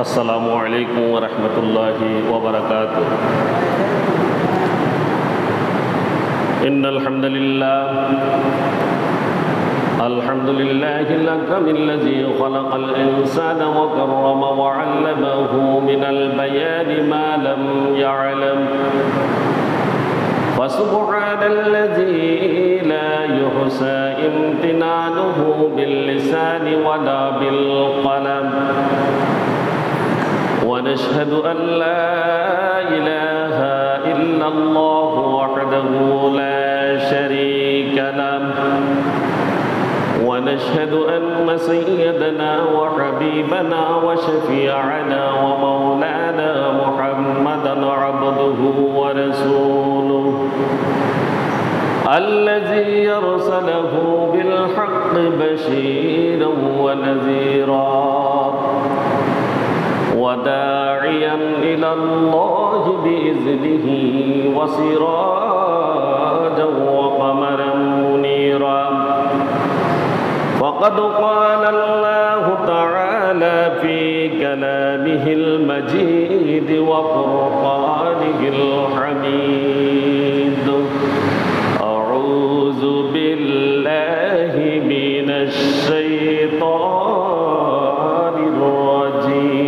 আসসালামু আলাইকুম ওয়া রাহমাতুল্লাহি ওয়া বারাকাতুহু। ইন্নাল হামদুলিল্লাহ আলহামদুলিল্লাহিল আকরামিল্লাযী খালাকাল ইনসানা ওয়া কাররামা ওয়া 'আল্লামাহু মিনাল বায়ানি মা লাম ইয়া'লাম। فسبحان الذي لا يحصى امتنانه باللسان ولا بالقلم، ونشهد أن لا إله إلا الله وحده لا شريك له، ونشهد أن سيدنا وحبيبنا وشفيعنا ومولانا محمدا عبده ورسوله الذي أرسله بالحق بشيرا ونذيرا وداعيا إلى الله بإذنه وسراجا وقمرا منيرا. فقد قال الله تعالى في كلامه المجيد وفرقانه الحميد: أعوذ بالله من الشيطان الرجيم.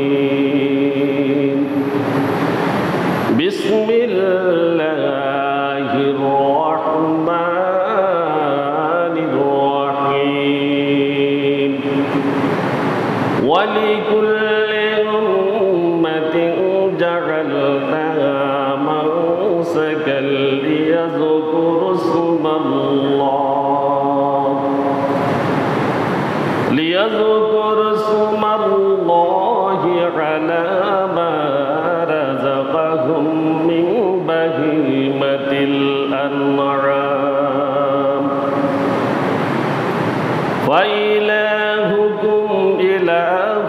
بسم الله الرحمن الرحيم. ولكل أمة جعلنا منسكا ليذكروا اسم الله على ما رزقهم من بهيمة الأنعام، فإلهكم إله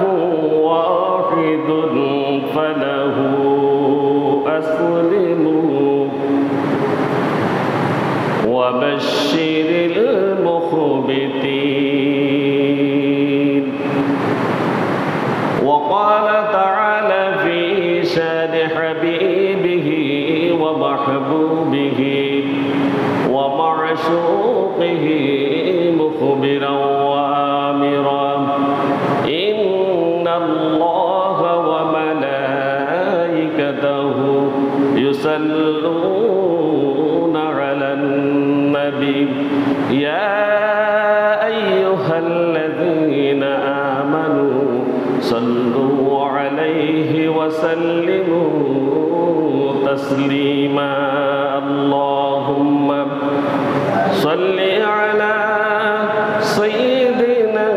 واحد فله أسلموا وبشر المخبتين. وقال تعالى في شان حبيبه ومحبوبه ومعشوقه مخبرا وآمرا: إن الله وملائكته يصلون على النبي يا أيها الذين آمنوا صلوا عليه وسلموا تسليما. اللهم صل على سيدنا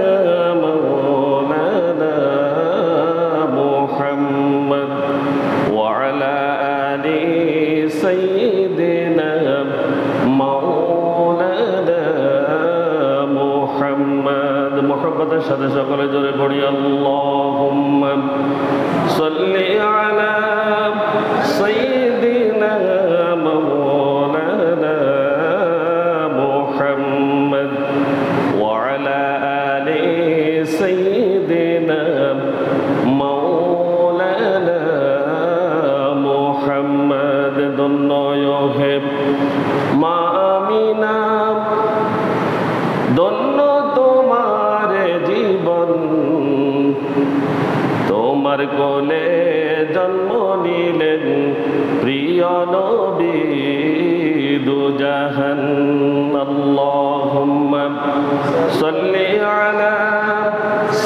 مولانا محمد وعلى آل سيدنا مولانا محمد. محبতের সাথে সকলে জোরে পড়ি: আল্লাহুম্মা সাল্লি আলা সাইয়্যিদিনা মাওলানা মুহাম্মদ ওয়া আলা আলি সাইয়্যিদিনা মাওলানা মুহাম্মদ। ধন্য হে মা আমিনা, ধন্য তোমার জীবন, তোমার কোলে জন্ম নিলেন প্রিয় নবী দুজাহান। আল্লাহুম্মা সাল্লি আলা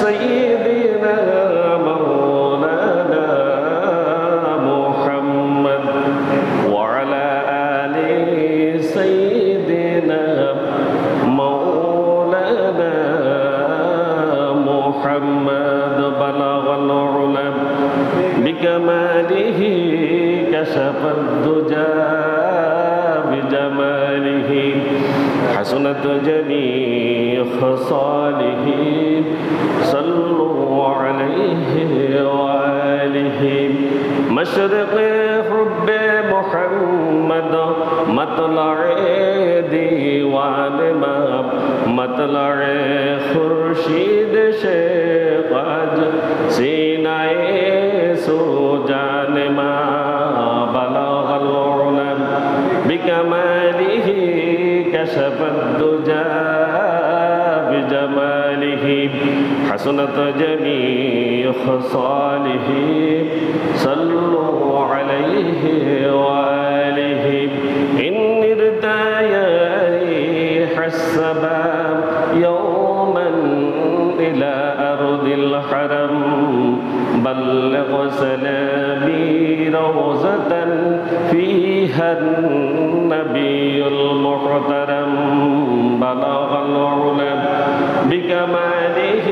সাইয়্যিদিনা মাওলানা মুহাম্মদ ওয়া আলা আলি সাইয়্যিদিনা মাওলানা মুহাম্মদ। বালাগাল উলা বিকামালিহি কাশাফাদ দুজা বিজামালিহি হাসনাত জামিউ খাসালিহি সাল্লু আলাইহি ওয়া আলিহি। মশরিকে হুব্বে মুহাম্মদ मतलए दीवान माप मतलए खुर्शीद से आज सीनाए كشف الدجى بجماله حسنت جميع خصاله صلوا عليه وآله إن ارتايا ريح السباب يوما إلى أرض الحرم بلغ سلامي روزة فيها النبي المحترم بلغ العلا بكماله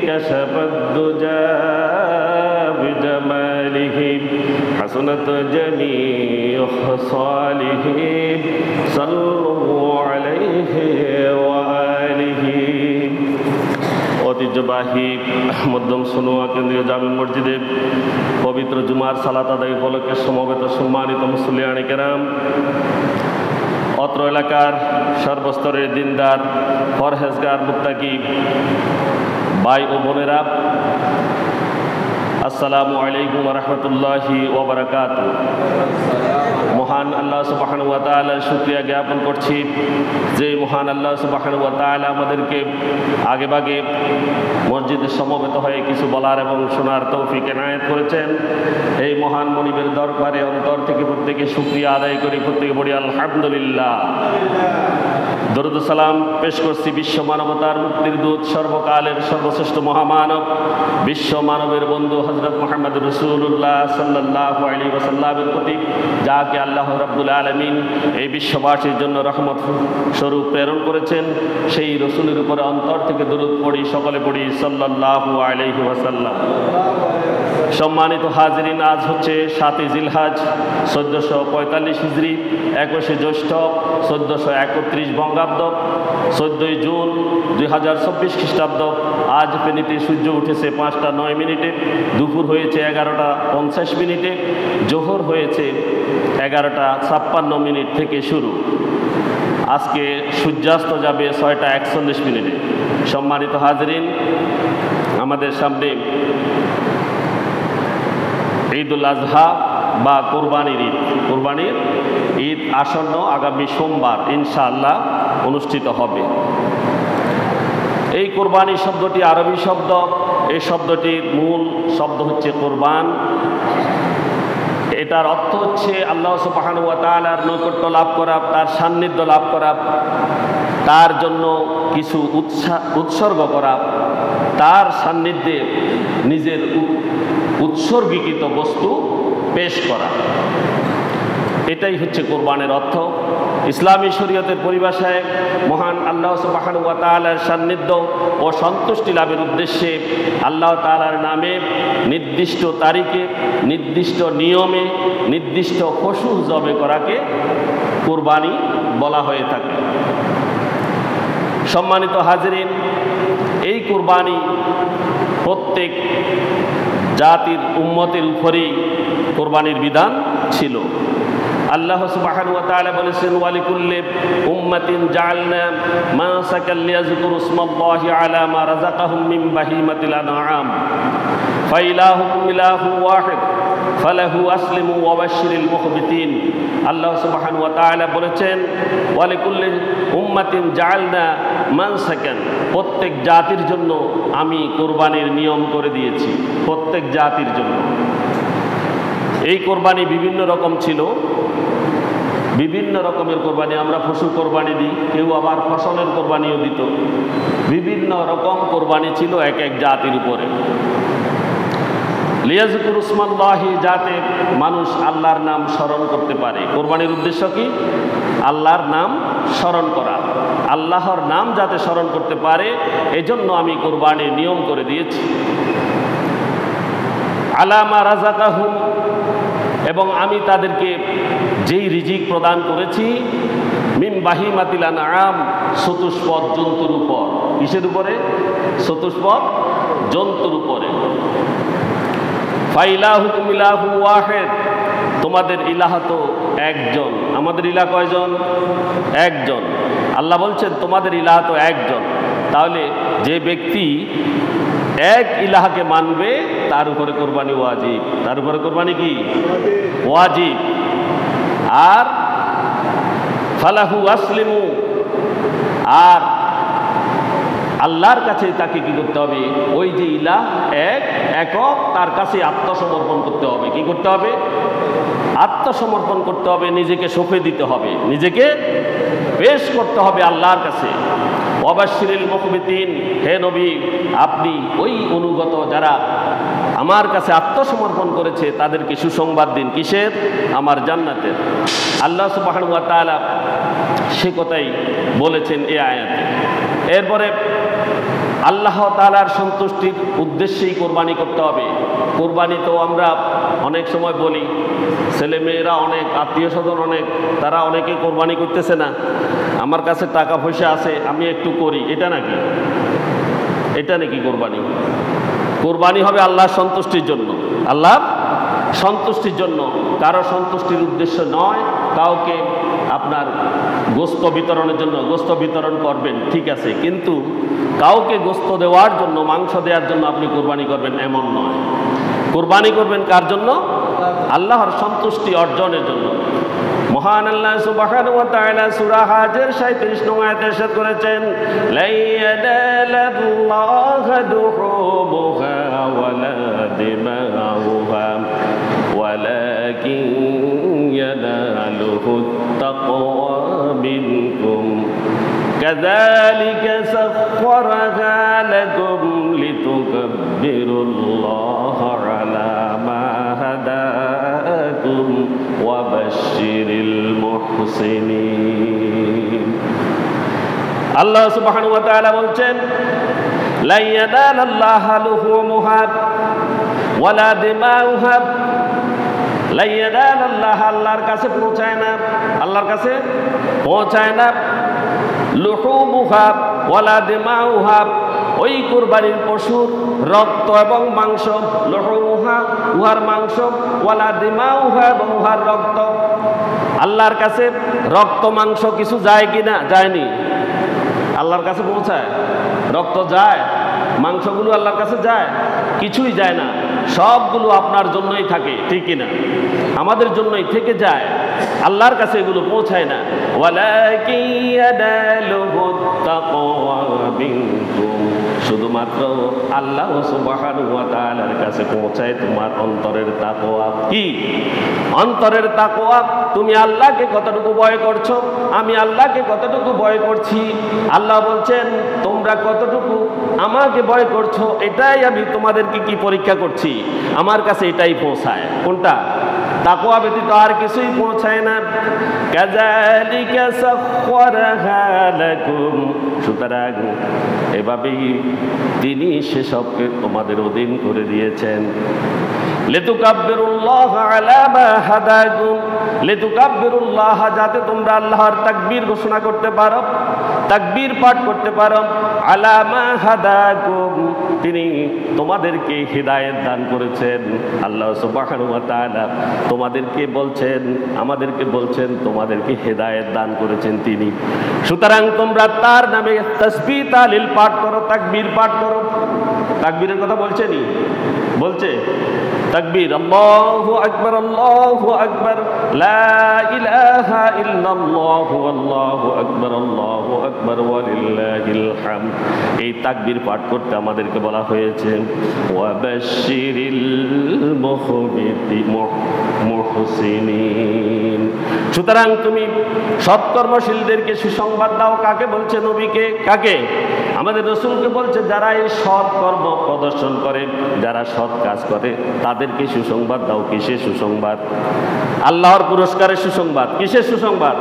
كشف الدجى بجماله حسنت جميع خصاله صلوا عليه وآله ঐতিহ্যবাহী মধ্যম সোনোয়া কেন্দ্রীয় জামে মসজিদে পবিত্র জুমার সালাত আদায় উপলক্ষে সমবেত সম্মানিত মুসল্লিয়ানে কেরাম, অত্র এলাকার সর্বস্তরের দিনদার পরহেজগার মুত্তাকি ভাই ও বোনেরা, আসসালামু আলাইকুম ওয়া রাহমাতুল্লাহি ওয়া বারাকাতুহু। মহান আল্লাহ সুবহানাহু ওয়া তাআলার শুকরিয়া জ্ঞাপন করছি যে মহান আল্লাহ সুবহানাহু ওয়া তাআলা আমাদেরকে আগেভাগে মসজিদে সমবেত হয়ে কিছু বলার এবং শোনার তৌফিক এনায়েত করেছেন। এই মহান মনিবের দরবারে অন্তর থেকে প্রত্যেকে শুকরিয়া আদায় করি, প্রত্যেকে বলি আলহামদুলিল্লাহ। দরুদ সালাম পেশ করছি বিশ্ব মানবতার মুক্তির দূত, সর্বকালের সর্বশ্রেষ্ঠ মহামানব, বিশ্ব মানবের বন্ধু হযরত মুহাম্মদ রাসূলুল্লাহ সাল্লাল্লাহু আলাইহি ওয়াসাল্লামের প্রতি, যাকে আল্লাহ রাব্বুল আলামিন এই বিশ্ববাসীর জন্য রহমত স্বরূপ প্রেরণ করেছেন। সেই রসুলের উপরে অন্তর থেকে দরুদ পড়ি, সকলে পড়ি সাল্লাল্লাহু আলাইহি ওয়াসাল্লাম। সম্মানিত হাজিরিন, আজ হচ্ছে 7 জিলহজ 1445 হিজরি, 21 জ্যৈষ্ঠ 1431 বঙ্গাব্দ, 14 জুন 2024 খ্রিস্টাব্দ। আজ ফেনীতে সূর্য উঠেছে 5টা 9 মিনিটে, দুপুর হয়েছে 11টা 50 মিনিটে, জোহর হয়েছে 11টা 56 মিনিট থেকে শুরু। আজকে সূর্যাস্ত যাবে 6টা 41 মিনিটে। সম্মানিত হাজিরিন, আমাদের সামনে ঈদুল আজহা বা কোরবানির ঈদ, কোরবানির ঈদ আসন্ন আগামী সোমবার ইনশাআল্লাহ অনুষ্ঠিত হবে। এই কোরবানি শব্দটি আরবি শব্দ। এই শব্দটির মূল শব্দ হচ্ছে কোরবান। এটার অর্থ হচ্ছে আল্লাহ সুবহানাহু ওয়া তাআলার নৈকট্য লাভ করা, তার সান্নিধ্য লাভ করা, তার জন্য কিছু উৎসর্গ করা, তার সান্নিধ্যে নিজের উৎসর্গীকৃত বস্তু পেশ করা। এটাই হচ্ছে কোরবানের অর্থ। ইসলামী শরীয়তের পরিভাষায় মহান আল্লাহ সুবহানাহু ওয়া তাআলার সান্নিধ্য ও সন্তুষ্টি লাভের উদ্দেশ্যে আল্লাহ তাআলার নামে নির্দিষ্ট তারিখে, নির্দিষ্ট নিয়মে, নির্দিষ্ট পশু জবে করাকে কোরবানি বলা হয়ে থাকে। সম্মানিত হাজিরিন, এই কোরবানি প্রত্যেক জাতির উম্মতের উপরেই কোরবানির বিধান ছিল। আল্লাহ সুবহানাহু ওয়া তাআলা বলেছেন, ওয়ালিকুল্লি উম্মাতিন জাআলনা মানসাকাল লিয়াযকুরু ইসমাল্লাহি আলা মা রাযাকাহুম মিন বাহিমাতিল আনআম ফাইলাহুকুম ইলাহু ওয়াহিদ ফালাহু আসলিমু ওয়া বাশশিরিল মুখবিতিন। আল্লাহ সুবহানাহু ওয়া তাআলা বলেছেন, ওয়ালিকুল্লি উম্মাতিন জাআলনা মানসাকান, প্রত্যেক জাতির জন্য আমি কোরবানির নিয়ম করে দিয়েছি, প্রত্যেক জাতির জন্য। এই কোরবানি বিভিন্ন রকম ছিল, বিভিন্ন রকমের কোরবানি। আমরা পশু কোরবানি দিই, কেউ আবার ফসলের কোরবানিও দিত। বিভিন্ন রকম কোরবানি ছিল এক এক জাতির উপরে। লিয়াযকুরু ইসমাল্লাহি, যাতে মানুষ আল্লাহর নাম স্মরণ করতে পারে। কোরবানির উদ্দেশ্য কি? আল্লাহর নাম স্মরণ করা, আল্লাহর নাম যাতে স্মরণ করতে পারে, এজন্য আমি কোরবানির নিয়ম করে দিয়েছি। আলা মা রাযাকাহুম, এবং আমি তাদেরকে যেই রিজিক প্রদান করেছি, মিন বাহিমাতিল আনআম, চতুষ্পদ জন্তুর উপর। কিসের উপরে? চতুষ্পদ জন্তুর উপরে। ফাইলাহুকুম ইলাহু ওয়াহিদ, তোমাদের ইলাহ তো একজন। আমাদের ইলাহ কয়জন? একজন। আল্লাহ বলছেন তোমাদের ইলাহ তো একজন। তাহলে যে ব্যক্তি এক ইলাহকে মানবে তার উপরে কোরবানি ওয়াজিব। তার উপরে কোরবানি কি? ওয়াজিব। আর ফালাহু আসলিমু, আর আল্লাহর কাছে তাকে কি করতে হবে? ওই যে ইলাহ একক, তার কাছে আত্মসমর্পণ করতে হবে। কি করতে হবে? আত্মসমর্পণ করতে হবে, নিজেকে সঁপে দিতে হবে, নিজেকে পেশ করতে হবে আল্লাহর কাছে। ওয়াবাশশিরিল মুখবিতিন, হে নবী আপনি ওই অনুগত যারা আমার কাছে আত্মসমর্পণ করেছে তাদেরকে সুসংবাদ দিন। কিসের? আমার জান্নাতের। আল্লাহ সুবহানাহু ওয়া তাআলা সে কথাই বলেছেন এই আয়াতে। এরপরে আল্লাহ তাআলার সন্তুষ্টির উদ্দেশ্যেই কোরবানি করতে হবে। কোরবানি তো আমরা অনেক সময় বলি, ছেলেমেয়েরা অনেক, আত্মীয় স্বজন অনেক, তারা অনেকে কোরবানি করতেছে না, আমার কাছে টাকা পয়সা আছে আমি একটু করি, এটা নাকি? এটা নাকি কোরবানি? কোরবানি হবে আল্লাহর সন্তুষ্টির জন্য, আল্লাহর সন্তুষ্টির জন্য, কারো সন্তুষ্টির উদ্দেশ্য নয়। কাউকে আপনার গোস্ত বিতরণের জন্য গোস্ত বিতরণ করবেন, ঠিক আছে, কিন্তু কাউকে গোস্ত দেওয়ার জন্য, মাংস দেওয়ার জন্য আপনি কোরবানি করবেন এমন নয়। কোরবানি করবেন কার জন্য? আল্লাহর সন্তুষ্টি অর্জনের জন্য। মহান আল্লাহ সুবহানাহু ওয়া তাআলা সূরা হাজের 37 নং আয়াতে ইরশাদ করেছেন, লা ইয়ানালাল্লাহু দুহুবুহা ওয়ালা দিমাউহা ওয়ালাকিন ইয়ানালুহুত তাকওয়া মিনকুম কাযালিকা সাখখারাহা লাকুম লিতুকাব্বিরুল্লাহা আলা মা হাদাকুম ওয়া বাশশিরিল মুহসিনিন। আল্লাহ সুবহানাহু ওয়া তাআলা বলছেন, লা ইয়ানালাল্লাহু লুহুমুহা ওয়ালা দিমাউহা, লা ইয়ানালাল্লাহু, আল্লাহর কাছে পৌঁছায় না, আল্লাহর কাছে পৌঁছায় না, লুহুমুহা ওয়ালা দিমাউহা, ওই কুরবানির পশুর রক্ত এবং মাংস, লুহুমুহা উহার মাংস, ওয়ালা দিমাউহা এবং উহার রক্ত। আল্লাহর কাছে রক্ত মাংস কিছু যায় কিনা? যায়নি। আল্লাহর কাছে পৌঁছায়? রক্ত যায়, মাংসগুলো আল্লাহর কাছে যায়? কিছুই যায় না, সবগুলো আপনার জন্যই থাকে, ঠিক কিনা? আমাদের জন্যই থেকে যায়, আল্লাহর কাছে এগুলো পৌঁছায় না। ওয়ালাকিন ইয়ানালুহুত তাকওয়া মিনকুম, শুধুমাত্র আল্লাহ সুবহানাহু ওয়া তাআলার কাছে পৌঁছায় তোমার অন্তরের তাকওয়া। কি অন্তরের তাকওয়া? তুমি আল্লাহকে কতটুকু ভয় করছো, আমি আল্লাহকে কতটুকু ভয় করছি। আল্লাহ বলছেন তোমরা কতটুকু আমাকে ভয় করছো, এটাই আমি তোমাদেরকে কি পরীক্ষা করছি, আমার কাছে এটাই পৌঁছায়। কোনটা? তাকওয়া ব্যতীত আর কিছুই পৌঁছায় না। কাযালিকা সাখখারাহা লাকুম, সুতরাং এভাবেই তিনি সেসবকে তোমাদের অধীন করে দিয়েছেন। লিতুকাব্বিরুল্লাহ আলা মা হাদাকুম, লিতুকাব্বিরুল্লাহ, যাতে তোমরা আল্লাহর তাকবীর ঘোষণা করতে পারো, তাকবীর পাঠ করতে পারো, আলা মা হাদাকুম, তিনি তোমাদেরকে হিদায়াত দান করেছেন। আল্লাহ সুবহানাহু ওয়া তাআলা তোমাদেরকে বলছেন, আমাদেরকে বলছেন তোমাদেরকে হিদায়াত দান করেছেন তিনি। সুতরাং তোমরা তার নামে তাসবিহ তাহলিল পাঠ করো, তাকবীর পাঠ করো। তাকবীরের কথা বলছেনি? বলছে তাকবীর, আল্লাহু আকবার, আল্লাহু আকবার, লা ইলাহা ইল্লাল্লাহু, আল্লাহু আকবার, আল্লাহু আকবার, ওয়ালিল্লাহিল হামদ। এই তাকবীর পাঠ করতে আমাদেরকে বলা হয়েছে। ওয়া বাশশিরিল মুহসিনিন, সুতরাং তুমি সৎকর্মশীলদেরকে সুসংবাদ দাও। কাকে বলছে? নবীকে। কাকে? আমাদের রাসূলকে বলছে যারা এই সৎ কর্ম প্রদর্শন করে, যারা সৎ কাজ করে, তাদেরকে সুসংবাদ দাও। কিসের সুসংবাদ? আল্লাহর পুরস্কারের সুসংবাদ। কিসের সুসংবাদ?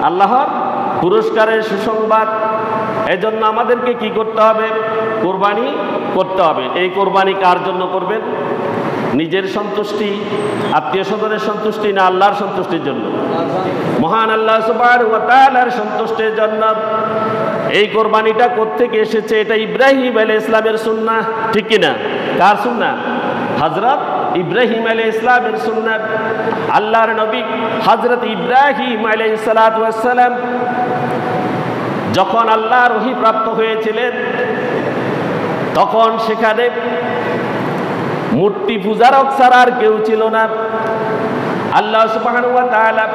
আল্লাহর পুরস্কারের সুসংবাদ। এজন্য আমাদেরকে কি করতে হবে? কোরবানি করতে হবে। এই কোরবানি কার জন্য করবেন? নিজের সন্তুষ্টি, আত্মীয় স্বজনের সন্তুষ্টি, না আল্লাহর সন্তুষ্টির জন্য? মহান আল্লাহ সুবহানাহু ওয়া তাআলার সন্তুষ্টির জন্য। এই কোরবানিটা কোত্থেকে এসেছে? এটা ইব্রাহিম আলাইহিস সালামের সুন্নাহ, ঠিক কিনা? কার সুন্নাহ? হযরত ইব্রাহিম আলাইহিস সালামের সুন্নাহ। আল্লাহর নবী হযরত ইব্রাহিম আলাইহিস সালাতু ওয়াস সালাম যখন আল্লাহর ওহী প্রাপ্ত হয়েছিলেন, তখন সেখানে মূর্তি পূজারক ছাড়া আর কেউ ছিল না। আল্লাহ সুবহানাহু ওয়া তাআলা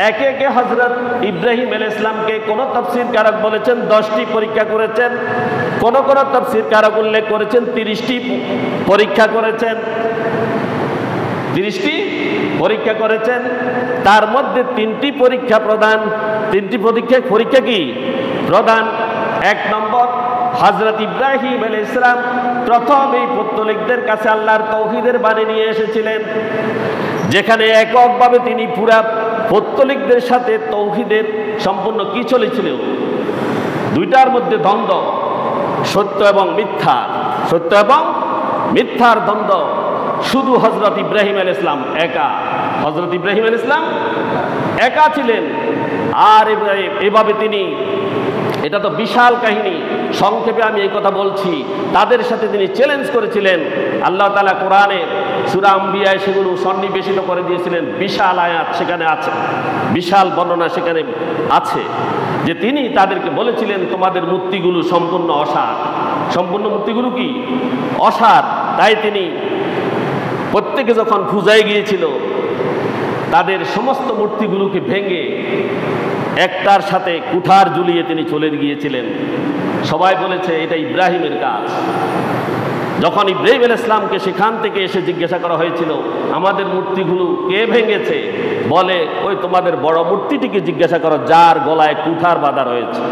একে একে হযরত ইব্রাহিম আলাইহিস সালামকে কোন তাফসীরকারক বলেছেন 10টি পরীক্ষা করেছেন, কোন কোন তাফসীরকারক উল্লেখ করেছেন 30টি পরীক্ষা করেছেন, 30টি পরীক্ষা করেছেন। তার মধ্যে 3টি পরীক্ষা প্রধান। 3টি পরীক্ষা কি প্রধান? 1 নম্বর, হযরত ইব্রাহিম আলাইহিস সালাম প্রথম এই পৌত্তলিকদের কাছে আল্লাহর তাওহীদের বাণী নিয়ে এসেছিলেন, যেখানে এককভাবে তিনি পুরা পৌত্তলিকদের সাথে তাওহীদের সম্পূর্ণ কি চলেছিল, দুইটার মধ্যে দ্বন্দ্ব, সত্য এবং মিথ্যা, সত্য এবং মিথ্যার দ্বন্দ্ব। শুধু হযরত ইব্রাহিম আলাইহিস সালাম একা, হযরত ইব্রাহিম আলাইহিস সালাম একা ছিলেন। আর এভাবে তিনি, এটা তো বিশাল কাহিনী, সংক্ষেপে আমি এই কথা বলছি, তাদের সাথে তিনি চ্যালেঞ্জ করেছিলেন। আল্লাহ তাআলা কোরআনে সূরা আম্বিয়ায় সেগুলো সন্নিবেশিত করে দিয়েছিলেন। বিশাল আয়াত সেখানে আছে, বিশাল বর্ণনা সেখানে আছে, যে তিনি তাদেরকে বলেছিলেন তোমাদের মূর্তিগুলো সম্পূর্ণ অসার, সম্পূর্ণ মূর্তিগুলো কি অসার। তাই তিনি প্রত্যেকে যখন পূজায় গিয়েছিল তাদের সমস্ত মূর্তিগুলোকে ভেঙে একটার সাথে কুঠার ঝুলিয়ে তিনি চলে গিয়েছিলেন। সবাই বলেছে এটা ইব্রাহিমের কাজ। যখন ইব্রাহিম আলাইহিস সালামকে সেখান থেকে এসে জিজ্ঞাসা করা হয়েছিল আমাদের মূর্তিগুলো কে ভেঙেছে, বলে ওই তোমাদের বড় মূর্তিটিকে জিজ্ঞাসা করো যার গলায় কুঠার বাঁধা রয়েছে।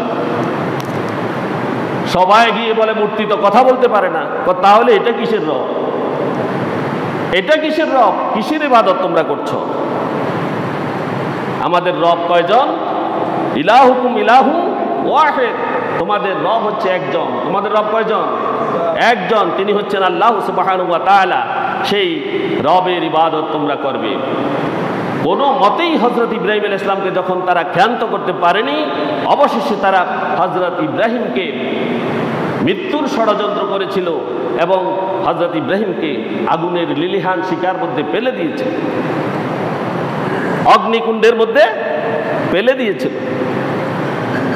সবাই গিয়ে বলে মূর্তি তো কথা বলতে পারে না। তাহলে এটা কিসের রব? এটা কিসের রব? কিসের ইবাদত তোমরা করছো? আমাদের রব কয়জন? ইলাহুকুম ইলাহু ওয়াহিদ, তোমাদের রব হচ্ছে একজন। তোমাদের রব কয়জন? একজন, তিনি হচ্ছেন আল্লাহ সুবহানাহু ওয়া তাআলা। সেই রবের ইবাদত তোমরা করবে। কোনো মতেই হযরত ইব্রাহিম আলাইহিস সালামকে যখন তারা ক্ষান্ত করতে পারেনি, অবশেষে তারা হযরত ইব্রাহিমকে মৃত্যুর ষড়যন্ত্র করেছিল এবং হযরত ইব্রাহিমকে আগুনের লিলিহান শিকার মধ্যে ফেলে দিয়েছে, অগ্নিকুণ্ডের মধ্যে ফেলে দিয়েছিল।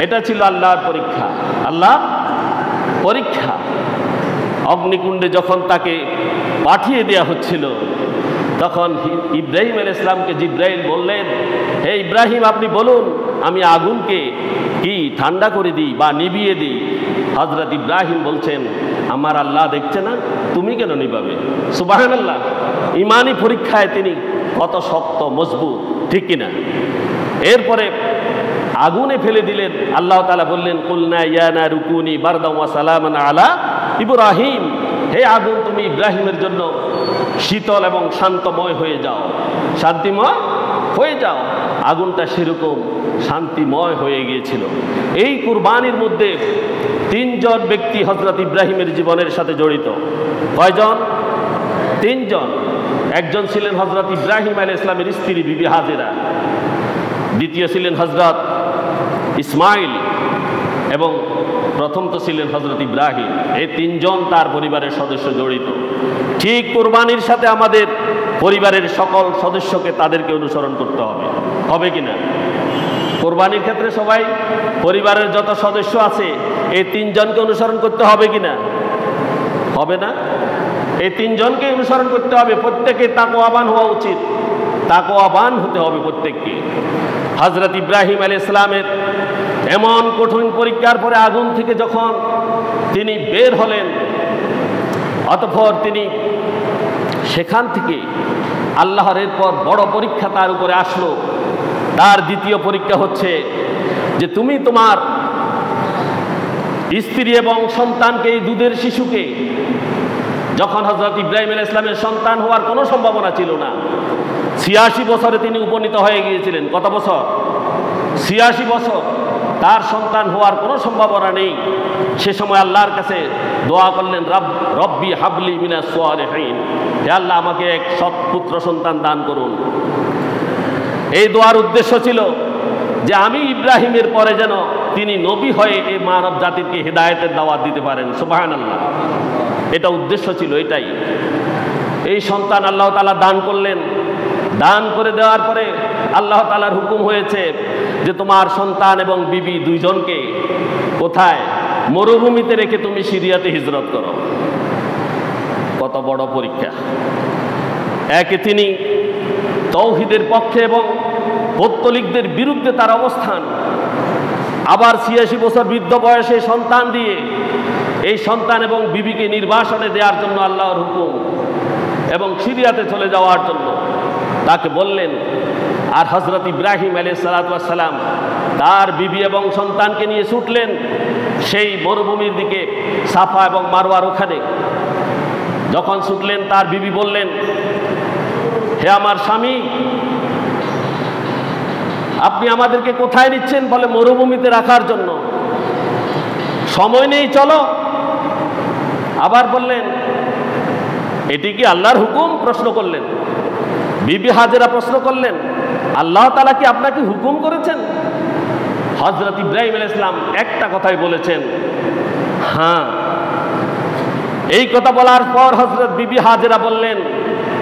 এটা ছিল আল্লাহর পরীক্ষা, আল্লাহর পরীক্ষা। অগ্নিকুণ্ডে যখন তাকে পাঠিয়ে দেওয়া হচ্ছিল, তখন ইব্রাহিম আলাইহিস সালামকে জিবরাইল বললেন, হে ইব্রাহিম আপনি বলুন আমি আগুনকে কি ঠান্ডা করে দিই বা নিভিয়ে দিই? হযরত ইব্রাহিম বলছেন আমার আল্লাহ দেখছে না, তুমি কেন নিভাবে? সুবহানাল্লাহ। ইমানি পরীক্ষায় তিনি কত শক্ত মজবুত, ঠিক কিনা? এরপরে আগুনে ফেলে দিলেন। আল্লাহ তাআলা বললেন কুলনা ইয়া নারু কুনি বারদান ওয়া সালামান আলা ইব্রাহিম, হে আগুন তুমি ইব্রাহিমের জন্য শীতল এবং শান্তময় হয়ে যাও, শান্তিময় হয়ে যাও। আগুনটা সেরকম শান্তিময় হয়ে গিয়েছিল। এই কুরবানির মধ্যে 3 জন ব্যক্তি হযরত ইব্রাহিমের জীবনের সাথে জড়িত। কয়জন? 3 জন। একজন ছিলেন হযরত ইব্রাহিম আলাইহিস সালামের স্ত্রী বিবি হাজেরা, দ্বিতীয় ছিলেন হযরত ইসমাইল এবং প্রথম তো ছিলেন হযরত ইব্রাহিম। এই 3 জন তার পরিবারের সদস্য জড়িত। ঠিক কুরবানির সাথে আমাদের পরিবারের সকল সদস্যকে তাদেরকে অনুসরণ করতে হবে, হবে কিনা? কুরবানির ক্ষেত্রে সবাই পরিবারের যত সদস্য আছে এই 3 জনকে অনুসরণ করতে হবে কিনা? হবে না? এই 3 জনকে অনুসরণ করতে হবে। প্রত্যেকে তাকওয়াবান হওয়া উচিত, তাকওয়াবান হতে হবে প্রত্যেককে। হযরত ইব্রাহিম আলাইহিস সালামের এমন কঠিন পরীক্ষার পরে আগুন থেকে যখন তিনি বের হলেন, অতঃপর তিনি সেখান থেকে আল্লাহর এরপর বড় পরীক্ষা তার উপরে আসলো। তার দ্বিতীয় পরীক্ষা হচ্ছে যে তুমি তোমার স্ত্রী এবং সন্তানকে, এই দুধের শিশুকে, যখন হযরত ইব্রাহিম আলাইহিস সালামের সন্তান হওয়ার কোনো সম্ভাবনা ছিল না, 86 বছরে তিনি উপনীত হয়ে গিয়েছিলেন। কত বছর? 86 বছর। তার সন্তান হওয়ার কোনো সম্ভাবনা নেই। সে সময় আল্লাহর কাছে দোয়া করলেন, রব্বি হাবলি মিনাস সালিহিন, হে আল্লাহ আমাকে এক সৎ পুত্র সন্তান দান করুন। এই দোয়ার উদ্দেশ্য ছিল যে আমি ইব্রাহিমের পরে যেন তিনি নবী হয়ে এই মানব জাতিকে হিদায়াতের দাওয়াত দিতে পারেন। সুবহানাল্লাহ। এটা উদ্দেশ্য ছিল, এটাই। এই সন্তান আল্লাহ তাআলা দান করলেন। দান করে দেওয়ার পরে আল্লাহ তাআলার হুকুম হয়েছে যে তোমার সন্তান এবং বিবি 2 জনকে কোথায়? মরুভূমিতে রেখে তুমি সিরিয়াতে হিজরত করো। কত বড় পরীক্ষা! একে তিনি তৌহিদের পক্ষে এবং পৌত্তলিকদের বিরুদ্ধে তার অবস্থান। আবার ৮৬ বছর বৃদ্ধ বয়সে সন্তান দিয়ে এই সন্তান এবং বিবিকে নির্বাসনে দেওয়ার জন্য আল্লাহর হুকুম এবং সিরিয়াতে চলে যাওয়ার জন্য তাকে বললেন। আর হযরত ইব্রাহিম আলাইহিস সালাতু ওয়াস সালাম তার বিবি এবং সন্তানকে নিয়ে ছুটলেন সেই মরুভূমির দিকে, সাফা এবং মারওয়ার ওখানে। যখন ছুটলেন তার বিবি বললেন, হে আমার স্বামী, আপনি আমাদেরকে কোথায় নিচ্ছেন? বলে মরুভূমিতে রাখার জন্য। সময় নেই, চলো। আবার বললেন, এটি কি আল্লাহর হুকুম? প্রশ্ন করলেন। বিবি হাজেরা প্রশ্ন করলেন, আল্লাহ তাআলা কি আপনাকে হুকুম করেছেন? হযরত ইব্রাহিম আলাইহিস সালাম একটা কথাই বলেছেন, হ্যাঁ। এই কথা বলার পর হযরত বিবি হাজেরা বললেন,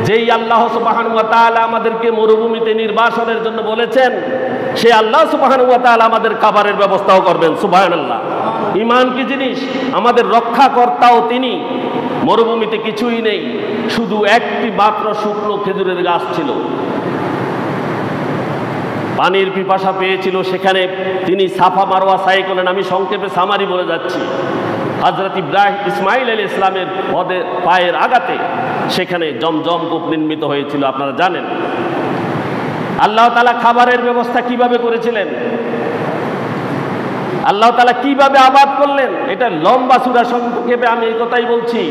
যেই আল্লাহ সুবহানাহু ওয়া তাআলা আমাদেরকে মরুভূমিতে নির্বাসনের জন্য বলেছেন, সে আল্লাহ সুবহানাহু ওয়া তাআলা আমাদের খাবারের ব্যবস্থাও করবেন। সুবহানাল্লাহ। ঈমান কি জিনিস? আমাদের রক্ষাকর্তাও তিনি। মরুভূমিতে কিছুই নেই, শুধু একটি মাত্র শুকনো খেজুরের গাছ ছিল। পানির পিপাসা পেয়েছিল, সেখানে তিনি সাফা মারওয়া সাই করলেন। আমি সংক্ষেপে সামারি বলে যাচ্ছি। হযরত ইসমাইল আলাইহিস সালামের পায়ের আঘাতে সেখানে জমজম কূপ নির্মিত হয়েছিল, আপনারা জানেন। আল্লাহ তাআলা খাবারের ব্যবস্থা কিভাবে করেছিলেন, আল্লাহ তাআলা কিভাবে আবাদ করলেন, এটা লম্বা সূরা, সংক্ষেপে আমি এই কথাই বলছি।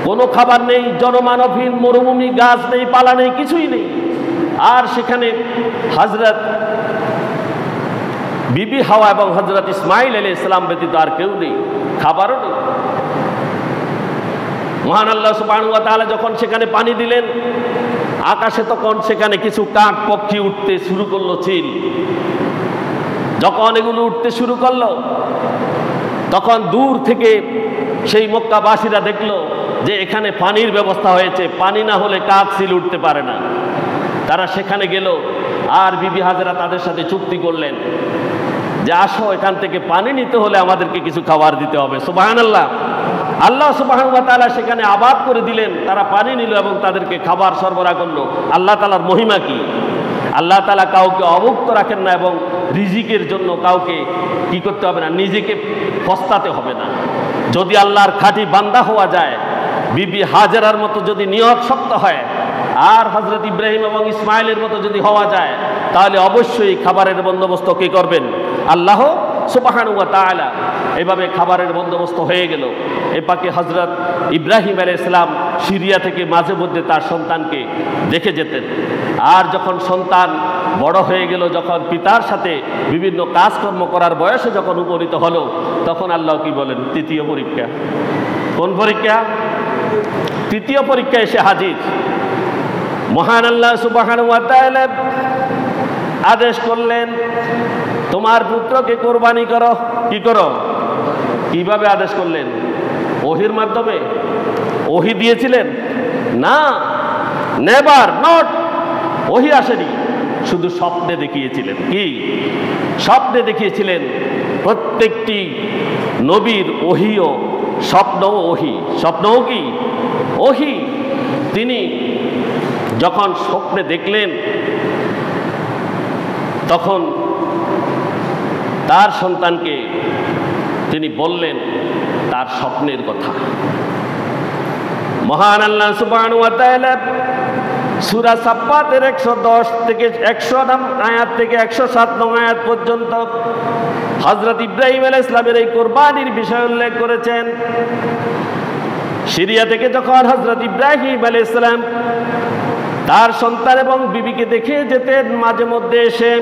কোনো খাবার নেই, জনমানবহীন মরুভূমি, গাছ নেই, পালা নেই, কিছুই নেই। আর সেখানে হযরত বিবি হাওয়া এবং হযরত ইসমাইল আলাইহিস সালাম ব্যতীত আর কেউ নেই, খাবারও নেই। মহান আল্লাহ সুবহানাহু ওয়া তাআলা যখন সেখানে পানি দিলেন, আকাশে তখন সেখানে কিছু কাক পক্ষী উঠতে শুরু করলো, চিল। যখন এগুলো উঠতে শুরু করলো, তখন দূর থেকে সেই মক্কাবাসীরা দেখলো যে এখানে পানির ব্যবস্থা হয়েছে। পানি না হলে কাক চিল উঠতে পারে না। তারা সেখানে গেল, আর বিবি হাজেরা তাদের সাথে চুক্তি করলেন যে আসো, এখান থেকে পানি নিতে হলে আমাদেরকে কিছু খাবার দিতে হবে। সুবহানাল্লাহ। আল্লাহ সুবহানাহু ওয়া তাআলা সেখানে আবাদ করে দিলেন, তারা পানি নিল এবং তাদেরকে খাবার সরবরাহ করলো। আল্লাহ তাআলার মহিমা কি! আল্লাহ তাআলা কাউকে অভুক্ত রাখেন না এবং রিজিকের জন্য কাউকে কি করতে হবে না, নিজেকে পস্তাতে হবে না। যদি আল্লাহর খাঁটি বান্দা হওয়া যায়, বিবি হাজেরার মতো যদি নিয়ত শক্ত হয়, আর হযরত ইব্রাহিম এবং ইসমাইলের মতো যদি হওয়া যায়, তাহলে অবশ্যই খাবারের বন্দোবস্ত কে করবেন? আল্লাহ সুবহানাহু ওয়া তাআলা। এভাবে খাবারের বন্দোবস্ত হয়ে গেল। এ পাকে হযরত ইব্রাহিম আলাইহিস সালাম সিরিয়া থেকে মাঝে মধ্যে তার সন্তানকে দেখে যেতেন। আর যখন সন্তান বড় হয়ে গেল, যখন পিতার সাথে বিভিন্ন কাজকর্ম করার বয়সে যখন উপনীত হলো, তখন আল্লাহ কি বলেন? তৃতীয় পরীক্ষা। কোন পরীক্ষা? তৃতীয় পরীক্ষা এসে হাজির। মহান আল্লাহ সুবহানাহু ওয়া তাআলা আদেশ করলেন, তোমার পুত্রকে কোরবানি করো। কি করো? কিভাবে আদেশ করলেন? ওহির মাধ্যমে? ওহি দিয়েছিলেন? না, নেভার, নট। ওহি আসেনি, শুধু স্বপ্নে দেখিয়েছিলেন। কি স্বপ্নে দেখিয়েছিলেন? প্রত্যেকটি নবীর ওহিও স্বপ্নও ওহি। স্বপ্নও কি? ওহি। তিনি যখন স্বপ্নে দেখলেন, তখন তার সন্তানকে তিনি বললেন তার স্বপ্নের কথা। মহান আল্লাহ সুবহানাহু ওয়া তাআলা সূরা সাফফাতের 110 থেকে 100 নং আয়াত থেকে 107 নং আয়াত পর্যন্ত হযরত ইব্রাহিম আলাইহিস সালামের এই কুরবানির বিষয় উল্লেখ করেছেন। সিরিয়া থেকে যখন হযরত ইব্রাহিম আলাইহিস সালাম তার সন্তান এবং বিবিকে দেখে যেতেন, মাঝে মধ্যে এসে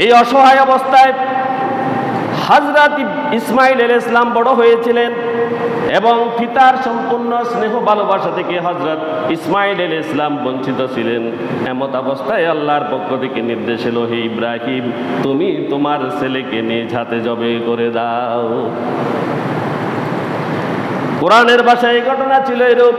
এই অসহায় অবস্থায় হযরত ইসমাইল আলাইহিস সালাম বড় হয়েছিলেন এবং পিতার সম্পূর্ণ স্নেহ ভালোবাসা থেকে হযরত ইসমাইল আলাইহিস সালাম বঞ্চিত ছিলেন। এমত অবস্থায় আল্লাহর পক্ষ থেকে নির্দেশ এলো, হে ইব্রাহিম, তুমি তোমার ছেলেকে নিজ হাতে জবে করে দাও। কোরআনের ভাষায় এই ঘটনা ছিল এরূপ,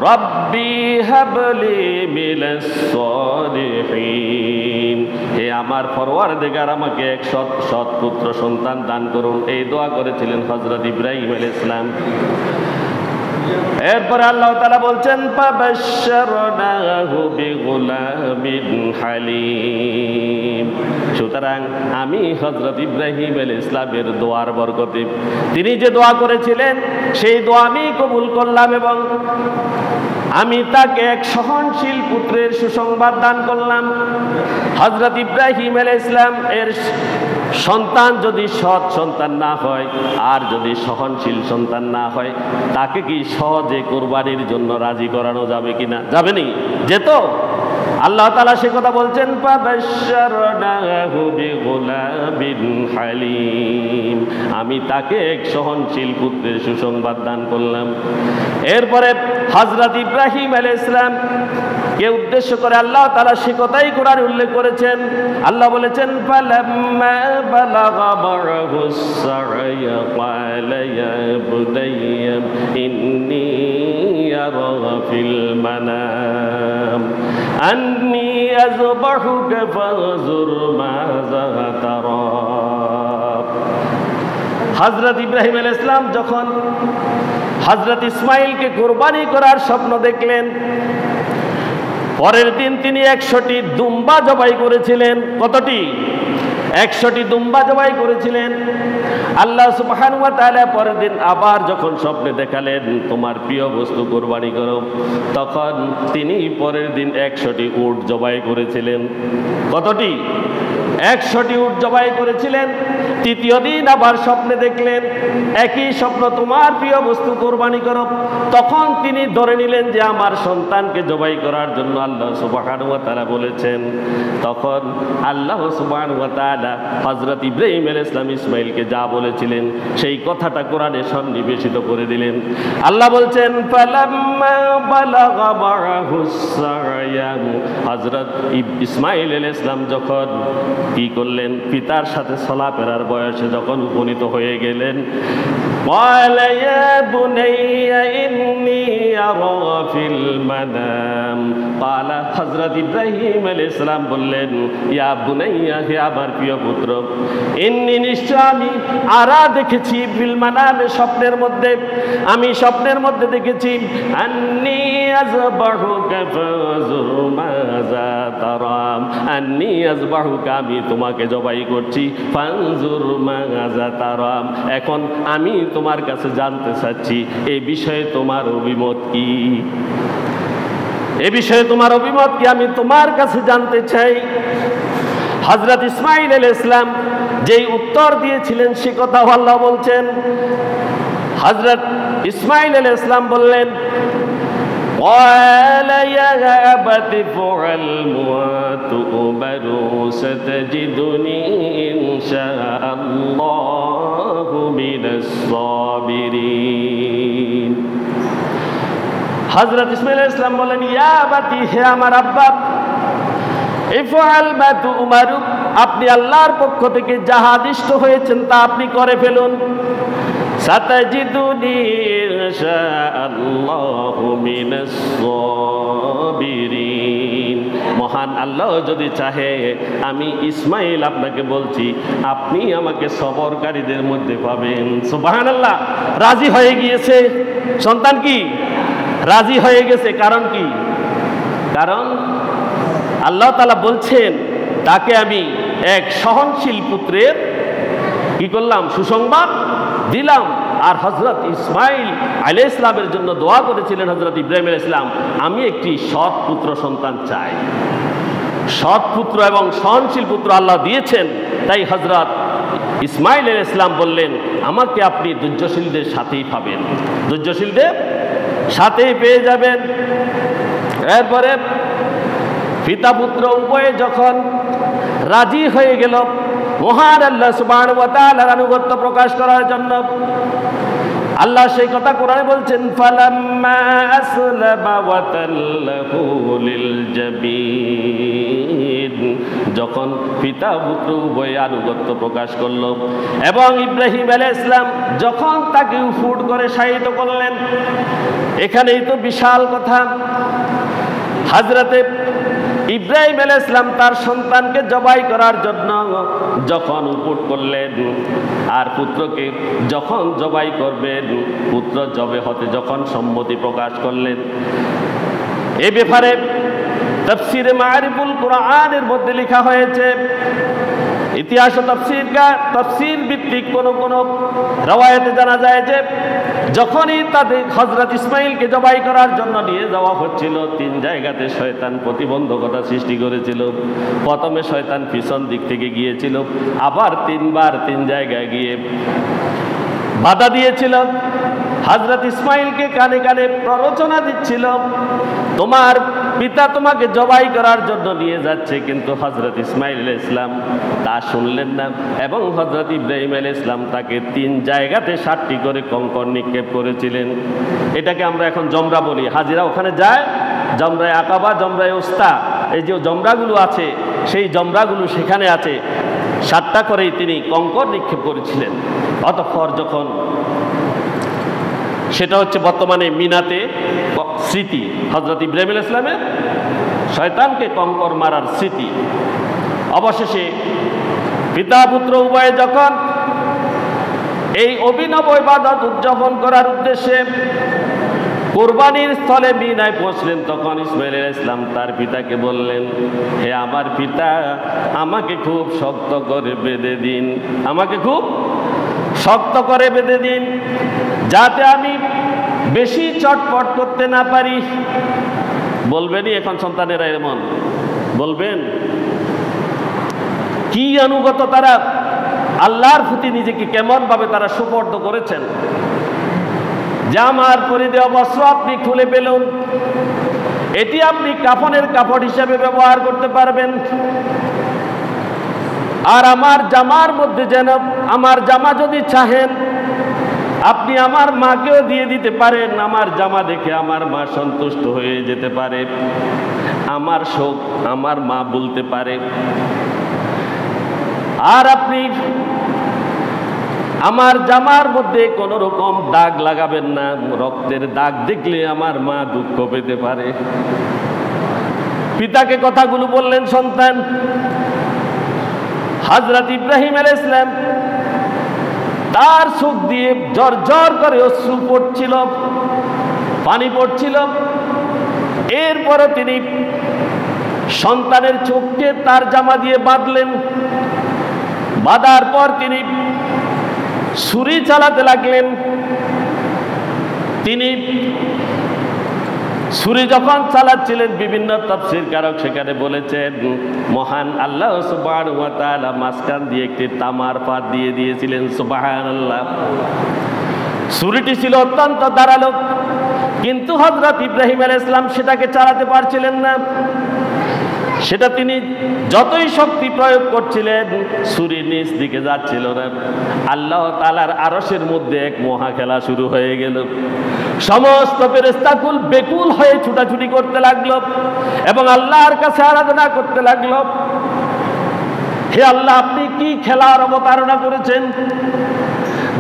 রব্বি হাবলি মিনাস সালিহিন, হে আমার পরওয়ারদিগার আমাকে এক সৎ পুত্র সন্তান দান করুন। এই দোয়া করেছিলেন হযরত ইব্রাহিম আলাইহিস সালাম। এরপরে আল্লাহ তাআলা বলছেন ফাবাশশারনাহু বিগুলামিন হালিম। সুতরাং আমি হযরত ইব্রাহিম আলাইহিস ইসলামের দোয়ার বরকতে তিনি যে দোয়া করেছিলেন সেই দোয়া আমি কবুল করলাম এবং আমি তাকে এক সহনশীল পুত্রের সুসংবাদ দান করলাম। হযরত ইব্রাহিম আলাইহিস ইসলাম এর সন্তান যদি সৎ সন্তান না হয় আর যদি সহনশীল সন্তান না হয় তাকে কি সহজে কোরবানির জন্য রাজি করানো যাবে কিনা? যাবে নি? যেত? আল্লাহ তাআলা সে কথা বলছেন ফাবাশশারনাহু বিগুলামিন হালিম। আমি তাকে এক সহনশীল পুত্রের সুসংবাদ দান করলাম। এরপরে হযরত ইব্রাহিম আলাইহিস সালাম কে উদ্দেশ্য করে আল্লাহ তাআলা সে কথাই কোরআনে উল্লেখ করেছেন। আল্লাহ বলেছেন ফালাম্মা বালাগা মা'হুস সা'য়া ক্বালা ইয়া বুনাইয়া ইন্নী আরা ফিল মানাম আন্নী আযবাহুকা ফানজুর মাযা তারা। হযরত ইব্রাহিম আলাইহিস সালাম যখন হযরত ইসমাঈলকে কুরবানি করার স্বপ্ন দেখলেন, পরের দিন তিনি 100টি দুম্বা জবাই করেছিলেন। কতটি? 100টি দুম্বা জবাই করেছিলেন। আল্লাহ সুবহানাহু ওয়া তাআলা পরের দিন আবার যখন স্বপ্নে দেখালেন তোমার প্রিয় বস্তু কুরবানি করো, তখন তিনি পরের দিন 100টি উট জবাই করেছিলেন। কতটি? 100টি উট জবাই করেছিলেন। তৃতীয় দিন আবার স্বপ্নে দেখলেন একই স্বপ্ন, তোমার প্রিয় বস্তু কুরবানি করো। তখন তিনি ধরে নিলেন যে আমার সন্তানকে জবাই করার জন্য আল্লাহ সুবহানাহু ওয়া তাআলা বলেছেন। তখন আল্লাহ সুবহানাহু ওয়া তাআলা হযরত ইব্রাহিম আলাইহিস সালাম ইসমাঈলকে যা বলেছিলেন সেই কথাটা কোরআনে সন্নিবেশিত করে দিলেন। আল্লাহ বলছেন ফালাম্মা বালাগা মা'হুস সা'য়া। হযরত ইসমাঈল আলাইহিস সালাম যখন কি করলেন, পিতার সাথে চলাফেরার বয়সে যখন উপনীত হয়ে গেলেন, ক্বালা ইয়া বুনাইয়া ইন্নী আরা ফিল মানাম। ক্বালা হযরত ইব্রাহিম আলাইহিস সালাম বললেন ইয়া বুনাইয়া, হে আমার প্রিয় পুত্র, ইন্নী নিশ্চয় আমি আরা দেখেছি, ফিল মানামে স্বপ্নের মধ্যে, আমি স্বপ্নের মধ্যে দেখেছি, আন্নী আযবাহুকা ফানজুর মাযা তারাম, আন্নী আযবাহুকা আমি তোমাকে জবাই করছি, ফানজুর মাযা তারাম এখন আমি তোমার কাছে জানতে চাচ্ছি এই বিষয়ে তোমার অভিমত কি? এ বিষয়ে তোমার অভিমত কি আমি তোমার কাছে জানতে চাই। হযরত ইসমাঈল আলাইহিস সালাম যেই উত্তর দিয়েছিলেন সে কথা আল্লাহ বলছেন। হযরত ইসমাঈল আলাইহিস সালাম বললেন قال يا أبت افعل ما تؤمر ستجدني إن شاء الله من الصابرين। হযরত ইসমাঈল আলাইহিস সালাম বলেন ইয়া আবাতি, হে আমার আব্বা, ইফআল মা তু'মার, আপনি আল্লাহর পক্ষ থেকে যাহা আদিষ্ট হয়েছেন তা আপনি করে ফেলুন। সাতাজিদুনি ইনশাআল্লাহু মিনাস সাবিরিন। মহান আল্লাহ যদি চাহে আমি ইসমাঈল আপনাকে বলছি আপনি আমাকে সবরকারীদের মধ্যে পাবেন। সুবহানাল্লাহ। রাজি হয়ে গিয়েছে সন্তান, কি রাজি হয়ে গেছে। কারণ কি? কারণ আল্লাহ তাআলা বলছেন তাকে আমি এক সহনশীল পুত্রের কি করলাম? সুসংবাদ দিলাম। আর হযরত ইসমাঈল আলাইহিস সালামের জন্য দোয়া করেছিলেন হযরত ইব্রাহিম আলাইহিস সালাম, আমি একটি সৎ পুত্র সন্তান চাই। সৎ পুত্র এবং সহনশীল পুত্র আল্লাহ দিয়েছেন। তাই হযরত ইসমাঈল আলাইহিস সালাম বললেন আমাকে আপনি ধৈর্যশীলদের সাথেই পাবেন, ধৈর্যশীলদের সাথেই পেয়ে যাবেন। এরপরে পিতা পুত্র উভয়ে যখন রাজি হয়ে গেল মহান আল্লাহ সুবহানাহু ওয়া তাআলার আনুগত্য প্রকাশ করার জন্য, আল্লাহ সেই কথা কোরআনে বলছেন ফালাম্মা আসলামা ওয়া তাল্লাহু লিল জাবিন। যখন পিতা পুত্র উভয়ে আনুগত্য প্রকাশ করলো এবং ইব্রাহিম আলাইহিস সালাম যখন তাকে উফুট করে শায়িত করলেন, এখানেই তো বিশাল কথা। হযরতে ইব্রাহিম আলাইহিস সালাম তার সন্তানকে জবাই করার জন্য যখন উপুট করলেন আর পুত্রকে যখন জবাই করবেন, পুত্র জবে হতে যখন সম্মতি প্রকাশ করলেন, এ ব্যাপারে তাফসীরে মারিফুল কুরআনের মধ্যে লেখা হয়েছে, ইতিহাস ও তাফসীর ভিত্তিক কোন রওয়ায়াতে জানা যায় যে যখনই তাদের হযরত ইসমাঈলকে জবাই করার জন্য নিয়ে যাওয়া হচ্ছিল, 3 জায়গাতে শয়তান প্রতিবন্ধকতা সৃষ্টি করেছিল। প্রথমে শয়তান পিছন দিক থেকে গিয়েছিল, আবার 3 বার 3 জায়গায় গিয়ে বাধা দিয়েছিল। হযরত ইসমাঈলকে কানে কানে প্ররোচনা দিচ্ছিল, তোমার পিতা তোমাকে জবাই করার জন্য নিয়ে যাচ্ছে, কিন্তু হযরত ইসমাঈল আলাইহিস সালাম তা শুনলেন না এবং হযরত ইব্রাহিম আলাইহিস সালাম তাকে 3 জায়গাতে 7টি করে কঙ্কর নিক্ষেপ করেছিলেন। এটাকে আমরা এখন জমরা বলি। হাজিরা ওখানে যায়, জমরায়ে আকাবা, জমরায়ে উস্তা, এই যে জমরাগুলো আছে সেই জমরাগুলো সেখানে আছে, 7টা করেই তিনি কঙ্কর নিক্ষেপ করেছিলেন। অতঃপর যখন সেটা হচ্ছে বর্তমানে মিনাতে স্মৃতি, হযরত ইব্রাহিম আলাইহিস সালামের শয়তানকে কঙ্কর মারার স্মৃতি। অবশেষে পিতা পুত্র উভয়ে যখন এই অভিনব ইবাদত উদযাপন করার উদ্দেশ্যে কুরবানির স্থলে মিনায় পৌঁছলেন, তখন ইসমাঈল আলাইহিস সালাম তার পিতাকে বললেন, হে আমার পিতা, আমাকে খুব শক্ত করে বেঁধে দিন, আমাকে খুব শক্ত করে বেঁধে দিন, যাতে আমি বেশি চটপট করতে না পারি। বলবেনই এখন সন্তানেরা এমন বলবেন, কি অনুগত তারা, আল্লাহর প্রতি নিজেকে কেমন ভাবে তারা সুপর্দ করেছেন। জামার পরিধেয় বস্ত্র আপনি খুলে ফেলুন, এটি আপনি কাফনের কাপড় হিসেবে ব্যবহার করতে পারবেন, আর আমার জামার মধ্যে যেন, আমার জামা যদি চাহেন আপনি আমার মাকেও দিয়ে দিতে পারেন, আমার জামা দেখে আমার মা সন্তুষ্ট হয়ে যেতে পারে, আমার শোক আমার মা বলতে পারে। আর আপনি আমার জামার মধ্যে কোন রকম দাগ লাগাবেন না, রক্তের দাগ দেখলে আমার মা দুঃখ পেতে পারে। পিতাকে কথাগুলো বললেন সন্তান। হযরত ইব্রাহিম আলাইহিস সালাম তার চোখ দিয়ে ঝরঝর করে অশ্রু পড়ছিল, পানি পড়ছিল। এরপরে তিনি সন্তানের চোখকে তার জামা দিয়ে বাঁধলেন। বাঁধার পর তিনি ছুরি চালাতে লাগলেন। তিনি ছুরি যখন চালাচ্ছিলেন, বিভিন্ন তাফসীর কারক সেখানে বলেছেন, মহান আল্লাহ সুবহানাহু ওয়া তাআলা মাঝখান দিয়ে একটি তামার পাত দিয়ে দিয়েছিলেন। সুবহানাল্লাহ। ছুরিটি ছিল অত্যন্ত ধারালো, কিন্তু হযরত ইব্রাহিম আলাইহিস সালাম সেটাকে চালাতে পারছিলেন না। সেটা তিনি যতই শক্তি প্রয়োগ করছিলেন, ছুরি নিচ দিকে যাচ্ছিল না। আল্লাহ তাআলার আরশের মধ্যে এক মহা খেলা শুরু হয়ে গেল। সমস্ত ফেরেশতাকুল বেকুল হয়ে ছুটাছুটি করতে লাগলো এবং আল্লাহর কাছে আরাধনা করতে লাগলো, হে আল্লাহ, আপনি কি খেলার অবতারণা করেছেন,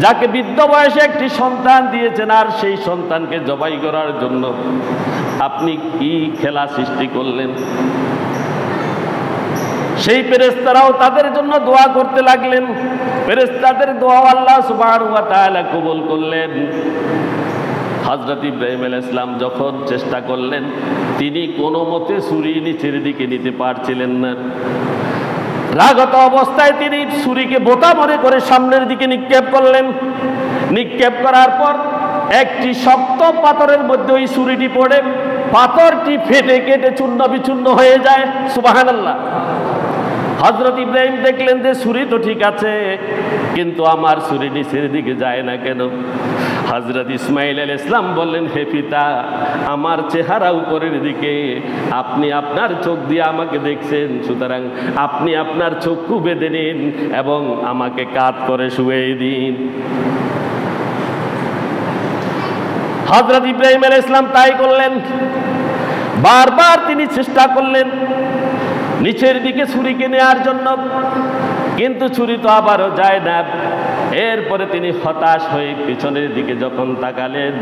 যাকে বৃদ্ধ বয়সে একটি সন্তান দিয়েছেন, আর সেই সন্তানকে জবাই করার জন্য আপনি কি খেলা সৃষ্টি করলেন। সেই ফেরেশতারাও তাদের জন্য দোয়া করতে লাগলেন। ফেরেশতাদের দোয়া আল্লাহ সুবহানাহু ওয়া তাআলা কবুল করলেন। হযরত ইব্রাহিম আলাইহিস সালাম যখন চেষ্টা করলেন, তিনি কোনো মতে ছুরি নিচের দিকে নিতে পারছিলেন না। রাগত অবস্থায় তিনি ছুরিকে বোতা মনে করে সামনের দিকে নিক্ষেপ করলেন। নিক্ষেপ করার পর একটি শক্ত পাথরের মধ্যে ওই ছুরিটি পড়ে পাথরটি ফেটে কেটে চূর্ণ বিচূর্ণ হয়ে যায়। সুবহানাল্লাহ। হযরত ইব্রাহিম দেখলেন যে ছুরি তো ঠিক আছে, কিন্তু আমার ছুরি নিচের দিকে যায় না কেন। হযরত ইসমাঈল আলাইহিস সালাম বললেন, হে পিতা, আমার চেহারা উপরের দিকে, আপনি আপনার চোখ দিয়ে আমাকে দেখছেন, সুতরাং আপনি আপনার চক্ষু বেঁধে নিন এবং আমাকে কাত করে শুয়ে দিন। হযরত ইব্রাহিম আলাইহিস সালাম তাই করলেন। বারবার তিনি চেষ্টা করলেন নিচের দিকে ছুরিকে নেওয়ার জন্য, কিন্তু ছুরি তো আবারও যায় না। এরপরে তিনি হতাশ হয়ে পিছনের দিকে যখন তাকালেন,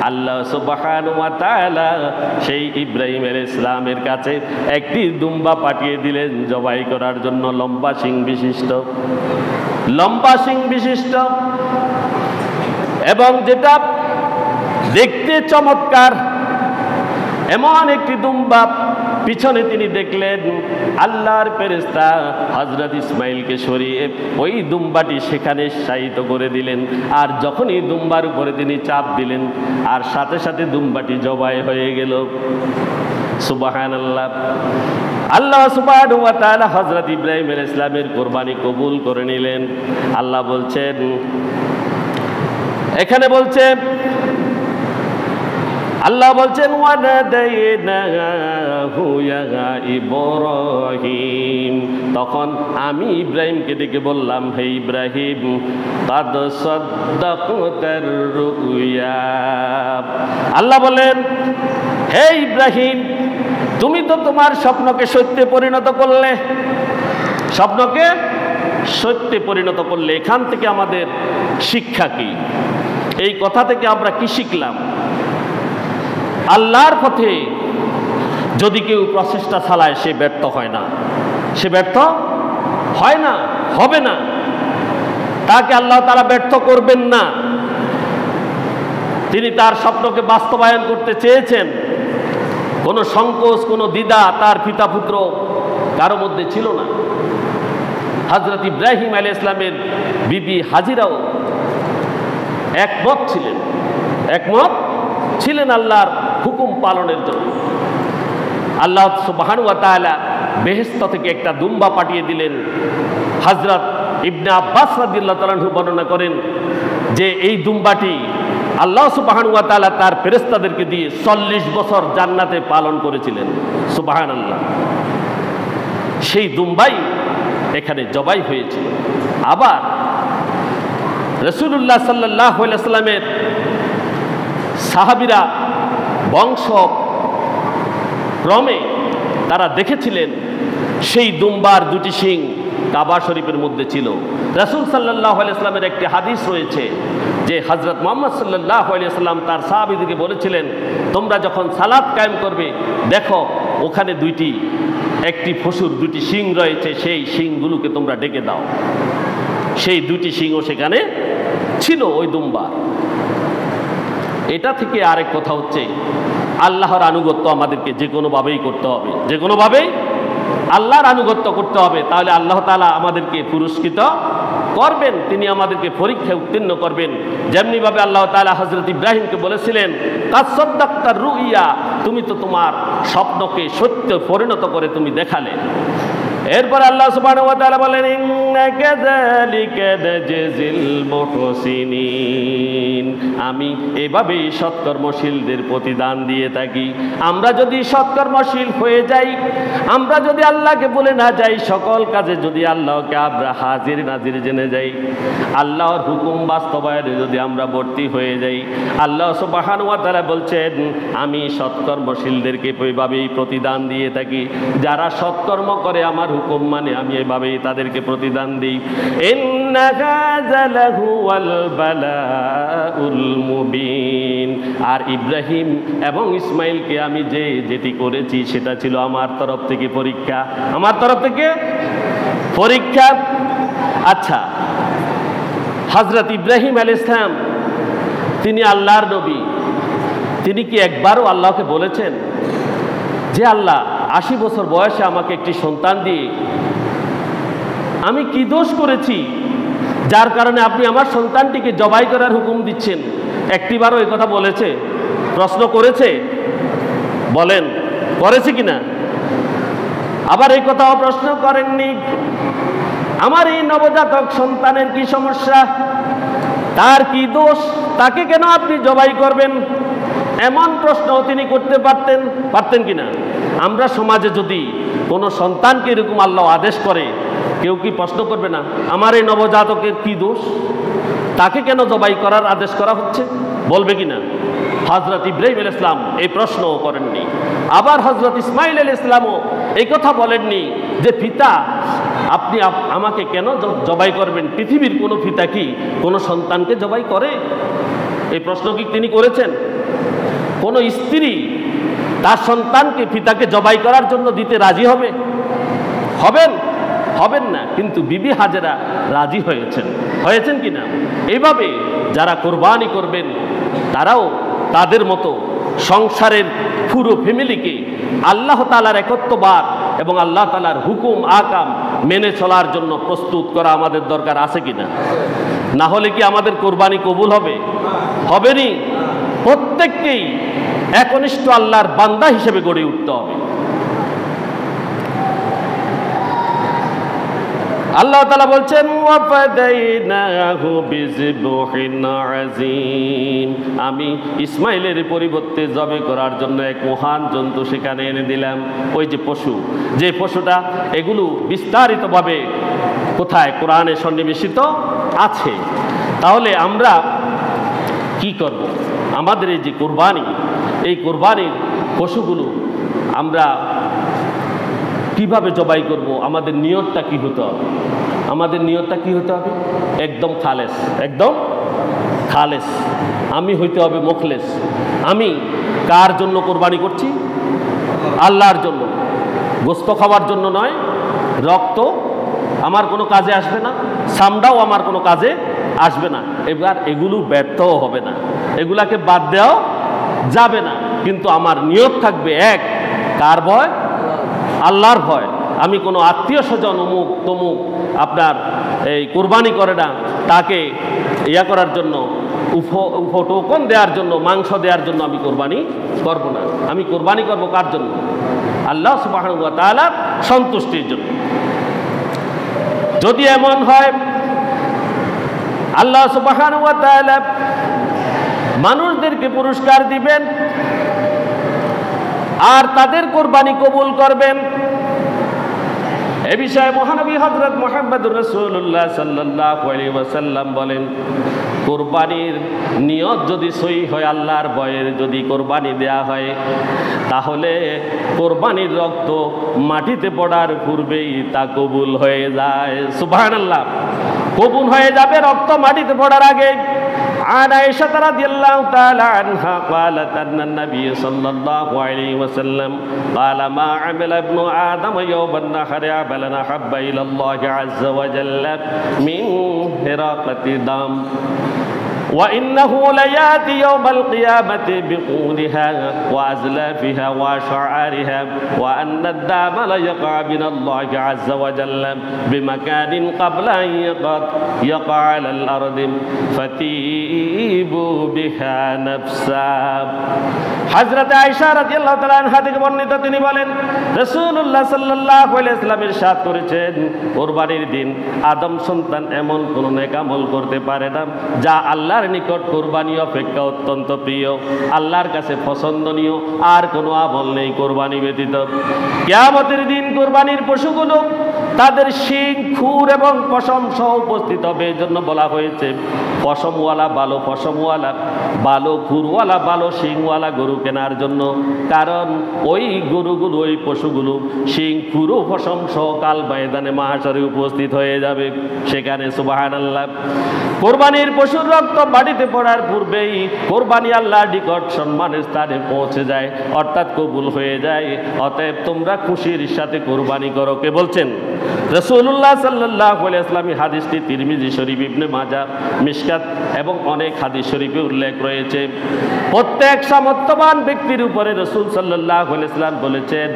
আল্লাহ সুবহানাহু ওয়া তাআলা সেই ইব্রাহিম আলাইহিস সালামের কাছে একটি দুম্বা পাঠিয়ে দিলেন জবাই করার জন্য, লম্বা শিং বিশিষ্ট এবং যেটা দেখতে চমৎকার এমন একটি দুম্বা। পিছনে তিনি দেখলেন আল্লাহর ফেরেশতা হযরত ইসমাঈলকে সরিয়ে ওই দুম্বাটি সেখানে শায়িত করে দিলেন। আর যখনই দুম্বার উপরে তিনি চাপ দিলেন, আর সাথে সাথে দুম্বাটি জবাই হয়ে গেল। সুবহানাল্লাহ। আল্লাহ সুবহানাহু ওয়া তাআলা হযরত ইব্রাহিম আলাইহিস সালামের কুরবানি কবুল করে নিলেন। আল্লাহ বলছেন, এখানে বলছেন আল্লাহ বলছেন ওয়ানাদাইনাহু ইয়া ইব্রাহিম, তখন আমি ইব্রাহিমকে ডেকে বললাম, হে ইব্রাহিম, কাদ সাদ্দাকতার রুয়া। আল্লাহ বলেন, হে ইব্রাহিম, তুমি তো তোমার স্বপ্নকে সত্যে পরিণত করলে, স্বপ্নকে সত্যে পরিণত করলে। এখান থেকে আমাদের শিক্ষা কি? এই কথা থেকে আমরা কি শিখলাম? আল্লাহর পথে যদি কেউ প্রচেষ্টা চালায় সে ব্যর্থ হয় না, হবে না। তাকে আল্লাহ তাআলা ব্যর্থ করবেন না। তিনি তার স্বপ্নকে বাস্তবায়ন করতে চেয়েছেন। কোনো সংকোচ, কোনো দ্বিধা তার পিতা পুত্র কারো মধ্যে ছিল না। হযরত ইব্রাহিম আলাইহিস সালামের বিবি হাজিরাও একমত ছিলেন আল্লাহর হুকুম পালনের জন্য। আল্লাহ সুবহানাহু ওয়া তাআলা বেহেশত থেকে একটা দুম্বা পাঠিয়ে দিলেন। হযরত ইবনে আব্বাস রাদিয়াল্লাহু তাআলা বর্ণনা করেন যে এই দুম্বাটি আল্লাহ সুবহানাহু ওয়া তাআলা তার ফেরেশতাদেরকে দিয়ে 40 বছর জান্নাতে পালন করেছিলেন। সুবহানাল্লাহ। সেই দুম্বাই এখানে জবাই হয়েছিল। আবার রাসূলুল্লাহ সাল্লাল্লাহু আলাইহি ওয়াসাল্লামের সাহাবীরা বংশ ক্রমে তারা দেখেছিলেন সেই দুম্বার দুটি শিং কাবা শরীফের মধ্যে ছিল। রাসূল সাল্লাল্লাহু আলাইহি ওয়াসাল্লামের একটি হাদিস রয়েছে যে হযরত মুহাম্মদ সাল্লাল্লাহু আলাইহি ওয়াসাল্লাম তার সাহাবীদেরকে বলেছিলেন, তোমরা যখন সালাত কায়েম করবে দেখো ওখানে একটি পশুর দুটি শিং রয়েছে, সেই শিংগুলোকে তোমরা ডেকে দাও। সেই দুটি শিংও সেখানে ছিল ওই দুম্বা। এটা থেকে আরেক কথা হচ্ছে, আল্লাহর আনুগত্য আমাদেরকে যে কোনোভাবেই করতে হবে, আল্লাহর আনুগত্য করতে হবে। তাহলে আল্লাহ তাআলা আমাদেরকে পুরস্কৃত করবেন, তিনি আমাদেরকে পরীক্ষায় উত্তীর্ণ করবেন। যেমনিভাবে আল্লাহ তাআলা হযরত ইব্রাহিমকে বলেছিলেন, কাদ সাদ্দাকতার রুইয়া, তুমি তো তোমার স্বপ্নকে সত্য পরিণত করে তুমি দেখালে। এরপর আল্লাহ সুবহানাহু ওয়া তাআলা বলেন, ইন্নাকা যালিকা নাজজিল মুহসিনিন, আমি এভাবেই সৎকর্মশীলদের প্রতিদান দিয়ে থাকি। আমরা যদি সৎকর্মশীল হয়ে যাই, আমরা যদি আল্লাহকে বলে না যাই, সকল কাজে যদি আল্লাহকে আমরা হাজির নাজির জেনে যাই, আল্লাহর হুকুম বাস্তবায়নে যদি আমরা ভর্তি হয়ে যাই, আল্লাহ সুবহানাহু ওয়া তাআলা বলছেন, আমি সৎকর্মশীলদেরকে এভাবেই প্রতিদান দিয়ে থাকি। যারা সৎকর্ম করে আমার হুকুম মানে, আমি এভাবেই তাদেরকে প্রতিদান দিই। ইন্না হাযা লাহুয়াল বালাউল মুবিন। আর ইব্রাহিম এবং ইসমাইলকে আমি যেটি করেছি সেটা ছিল আমার তরফ থেকে পরীক্ষা। আচ্ছা, হযরত ইব্রাহিম আলাইহিস সালাম তিনি আল্লাহর নবী, তিনি কি একবারও আল্লাহকে বলেছেন যে আল্লাহ 80 বছর বয়সে আমাকে একটি সন্তান দিয়ে আমি কি দোষ করেছি যার কারণে আপনি আমার সন্তানটিকে জবাই করার হুকুম দিচ্ছেন? একটিবারও এই কথা বলেছে? প্রশ্ন করেছে? বলেন, করেছে কিনা? আবার এই কথাও প্রশ্ন করেননি, আমার এই নবজাতক সন্তানের কি সমস্যা, তার কি দোষ, তাকে কেন আপনি জবাই করবেন? এমন প্রশ্নও তিনি করতে পারতেন কিনা? আমরা সমাজে যদি কোনো সন্তানকে এরকম আল্লাহ আদেশ করে, কেউ কি প্রশ্ন করবে না আমার এই নবজাতকের কি দোষ, তাকে কেন জবাই করার আদেশ করা হচ্ছে? বলবে কিনা? হযরত ইব্রাহিম আলাইহিস সালাম এই প্রশ্নও করেননি। আবার হযরত ইসমাঈল আলাইহিস সালামও এই কথা বলেননি যে পিতা আপনি আমাকে কেন জবাই করবেন? পৃথিবীর কোনো পিতা কি কোনো সন্তানকে জবাই করে? এই প্রশ্ন কি তিনি করেছেন? কোনো স্ত্রী তার সন্তানকে পিতাকে জবাই করার জন্য দিতে রাজি হবে? হবেন না। কিন্তু বিবি হাজেরা রাজি হয়েছেন কিনা? এইভাবে যারা কোরবানি করবেন তারাও তাদের মতো সংসারের পুরো ফ্যামিলিকে আল্লাহ তাআলার একত্ববাদ এবং আল্লাহ তাআলার হুকুম আকাম মেনে চলার জন্য প্রস্তুত করা আমাদের দরকার আছে কিনা? না হলে কি আমাদের কোরবানি কবুল হবে নি? প্রত্যেককেই একনিষ্ঠ আল্লাহর বান্দা হিসেবে গড়ে উঠতে হবে। আল্লাহ তাআলা বলছেন ওয়াফাদাইনাহু বিযিবহিন আযীম, আমি ইসমাইলের পরিবর্তে জবে করার জন্য এক মহান জন্তু সেখানে এনে দিলাম। ওই যে পশুটা এগুলো বিস্তারিতভাবে কোথায় কোরআনে সন্নিবেশিত আছে। তাহলে আমরা কি করব? আমাদের এই যে এই কোরবানির পশুগুলো আমরা কিভাবে জবাই করব? আমাদের নিয়তটা কি হতে হবে? একদম খালেস। আমি হইতে হবে মুখলেস। আমি কার জন্য কোরবানি করছি? আল্লাহর জন্য। গোশত খাওয়ার জন্য নয়। রক্ত আমার কোনো কাজে আসবে না, চামড়াও আমার কোনো কাজে আসবে না। এবার এগুলো ব্যর্থও হবে না, এগুলাকে বাদ দেওয়াও যাবে না। কিন্তু আমার নিয়ত থাকবে এক, কার ভয়? আল্লাহর ভয়। আমি কোনো আত্মীয় স্বজন অমুক তমুক আপনার এই কোরবানি করে না, তাকে করার জন্য টোকন দেওয়ার জন্য, মাংস দেওয়ার জন্য আমি কোরবানি করব না। আমি কোরবানি করব কার জন্য? আল্লাহ সুবহানাহু ওয়া তাআলার সন্তুষ্টির জন্য। যদি এমন হয় আল্লাহ সুবহানাহু ওয়া তাআলা মানুষদেরকে পুরস্কার দিবেন আর তাদের কোরবানি কবুল করবেন। এ বিষয়ে মহানবী হযরত মুহাম্মদুর রাসূলুল্লাহ সাল্লাল্লাহু আলাইহি ওয়াসাল্লাম বলেন, কোরবানির নিয়ত যদি সহি হয়, আল্লাহর ভয়ের যদি কোরবানি দেয়া হয়, তাহলে কোরবানির রক্ত মাটিতে পড়ার পূর্বেই তা কবুল হয়ে যায়। সুবহানাল্লাহ। কবুল হয়ে যাবে রক্ত মাটিতে পড়ার আগে। عن عائشة رضي الله تعالى عنها قالت أن النبي صلى الله عليه وسلم قال ما عمل ابن آدم يوم النحر عملا أحب إلى الله عز وجل من هراقة دم وإنه ليأتي يوم القيامة بقولها وأزلافها وشعارها وأن الدم ليقع من الله عز وجل بمكان قبل أن يقع على الأرض فتيبوا بها نفسا। হযরত আয়েশা রাদিয়াল্লাহু তাআলা আনহা থেকে বর্ণিত, তিনি বলেন রাসূলুল্লাহ সাল্লাল্লাহু আলাইহি ওয়াসাল্লাম ইরশাদ করেছেন, কোরবানির দিন আদম সন্তান এমন কোন নেক আমল করতে পারে না যা আল্লাহর নিকট কোরবানি অপেক্ষা অত্যন্ত প্রিয়, আল্লাহর কাছে পছন্দনীয় আর কোনো আমল নেই কোরবানি ব্যতীত। কিয়ামতের দিন কোরবানির পশুগুলো তাদের শিং, খুর এবং পশম সহ উপস্থিত হবে। এই জন্য বলা হয়েছে পশমওয়ালা ভালো পশমওয়ালা, ভালো খুরওয়ালা, ভালো শিংওয়ালা গরু কেনার জন্য। কারণ ওই গরুগুলো, ওই পশুগুলো শিং, খুর ও পশম সহ কাল ময়দানে মাহশরে উপস্থিত হয়ে যাবে। সেখানে সুবহানাল্লাহ, কোরবানির পশুর রক্ত মাটিতে পড়ার পূর্বেই কোরবানি আল্লাহর নিকট সম্মানের স্থানে পৌঁছে যায়, অর্থাৎ কবুল হয়ে যায়। অতএব তোমরা খুশির সাথে কোরবানি করো। কে বলছেন? রাসূলুল্লাহ সাল্লাল্লাহু আলাইহি ওয়াসাল্লাম। হাদিসটি তিরমিজি শরীফ, ইবনে মাজাহ, মিশকাত এবং অনেক হাদিস শরীফে উল্লেখ রয়েছে। প্রত্যেক সামর্থ্যবান ব্যক্তির উপরে রাসূল সাল্লাল্লাহু আলাইহি ওয়াসাল্লাম বলেছেন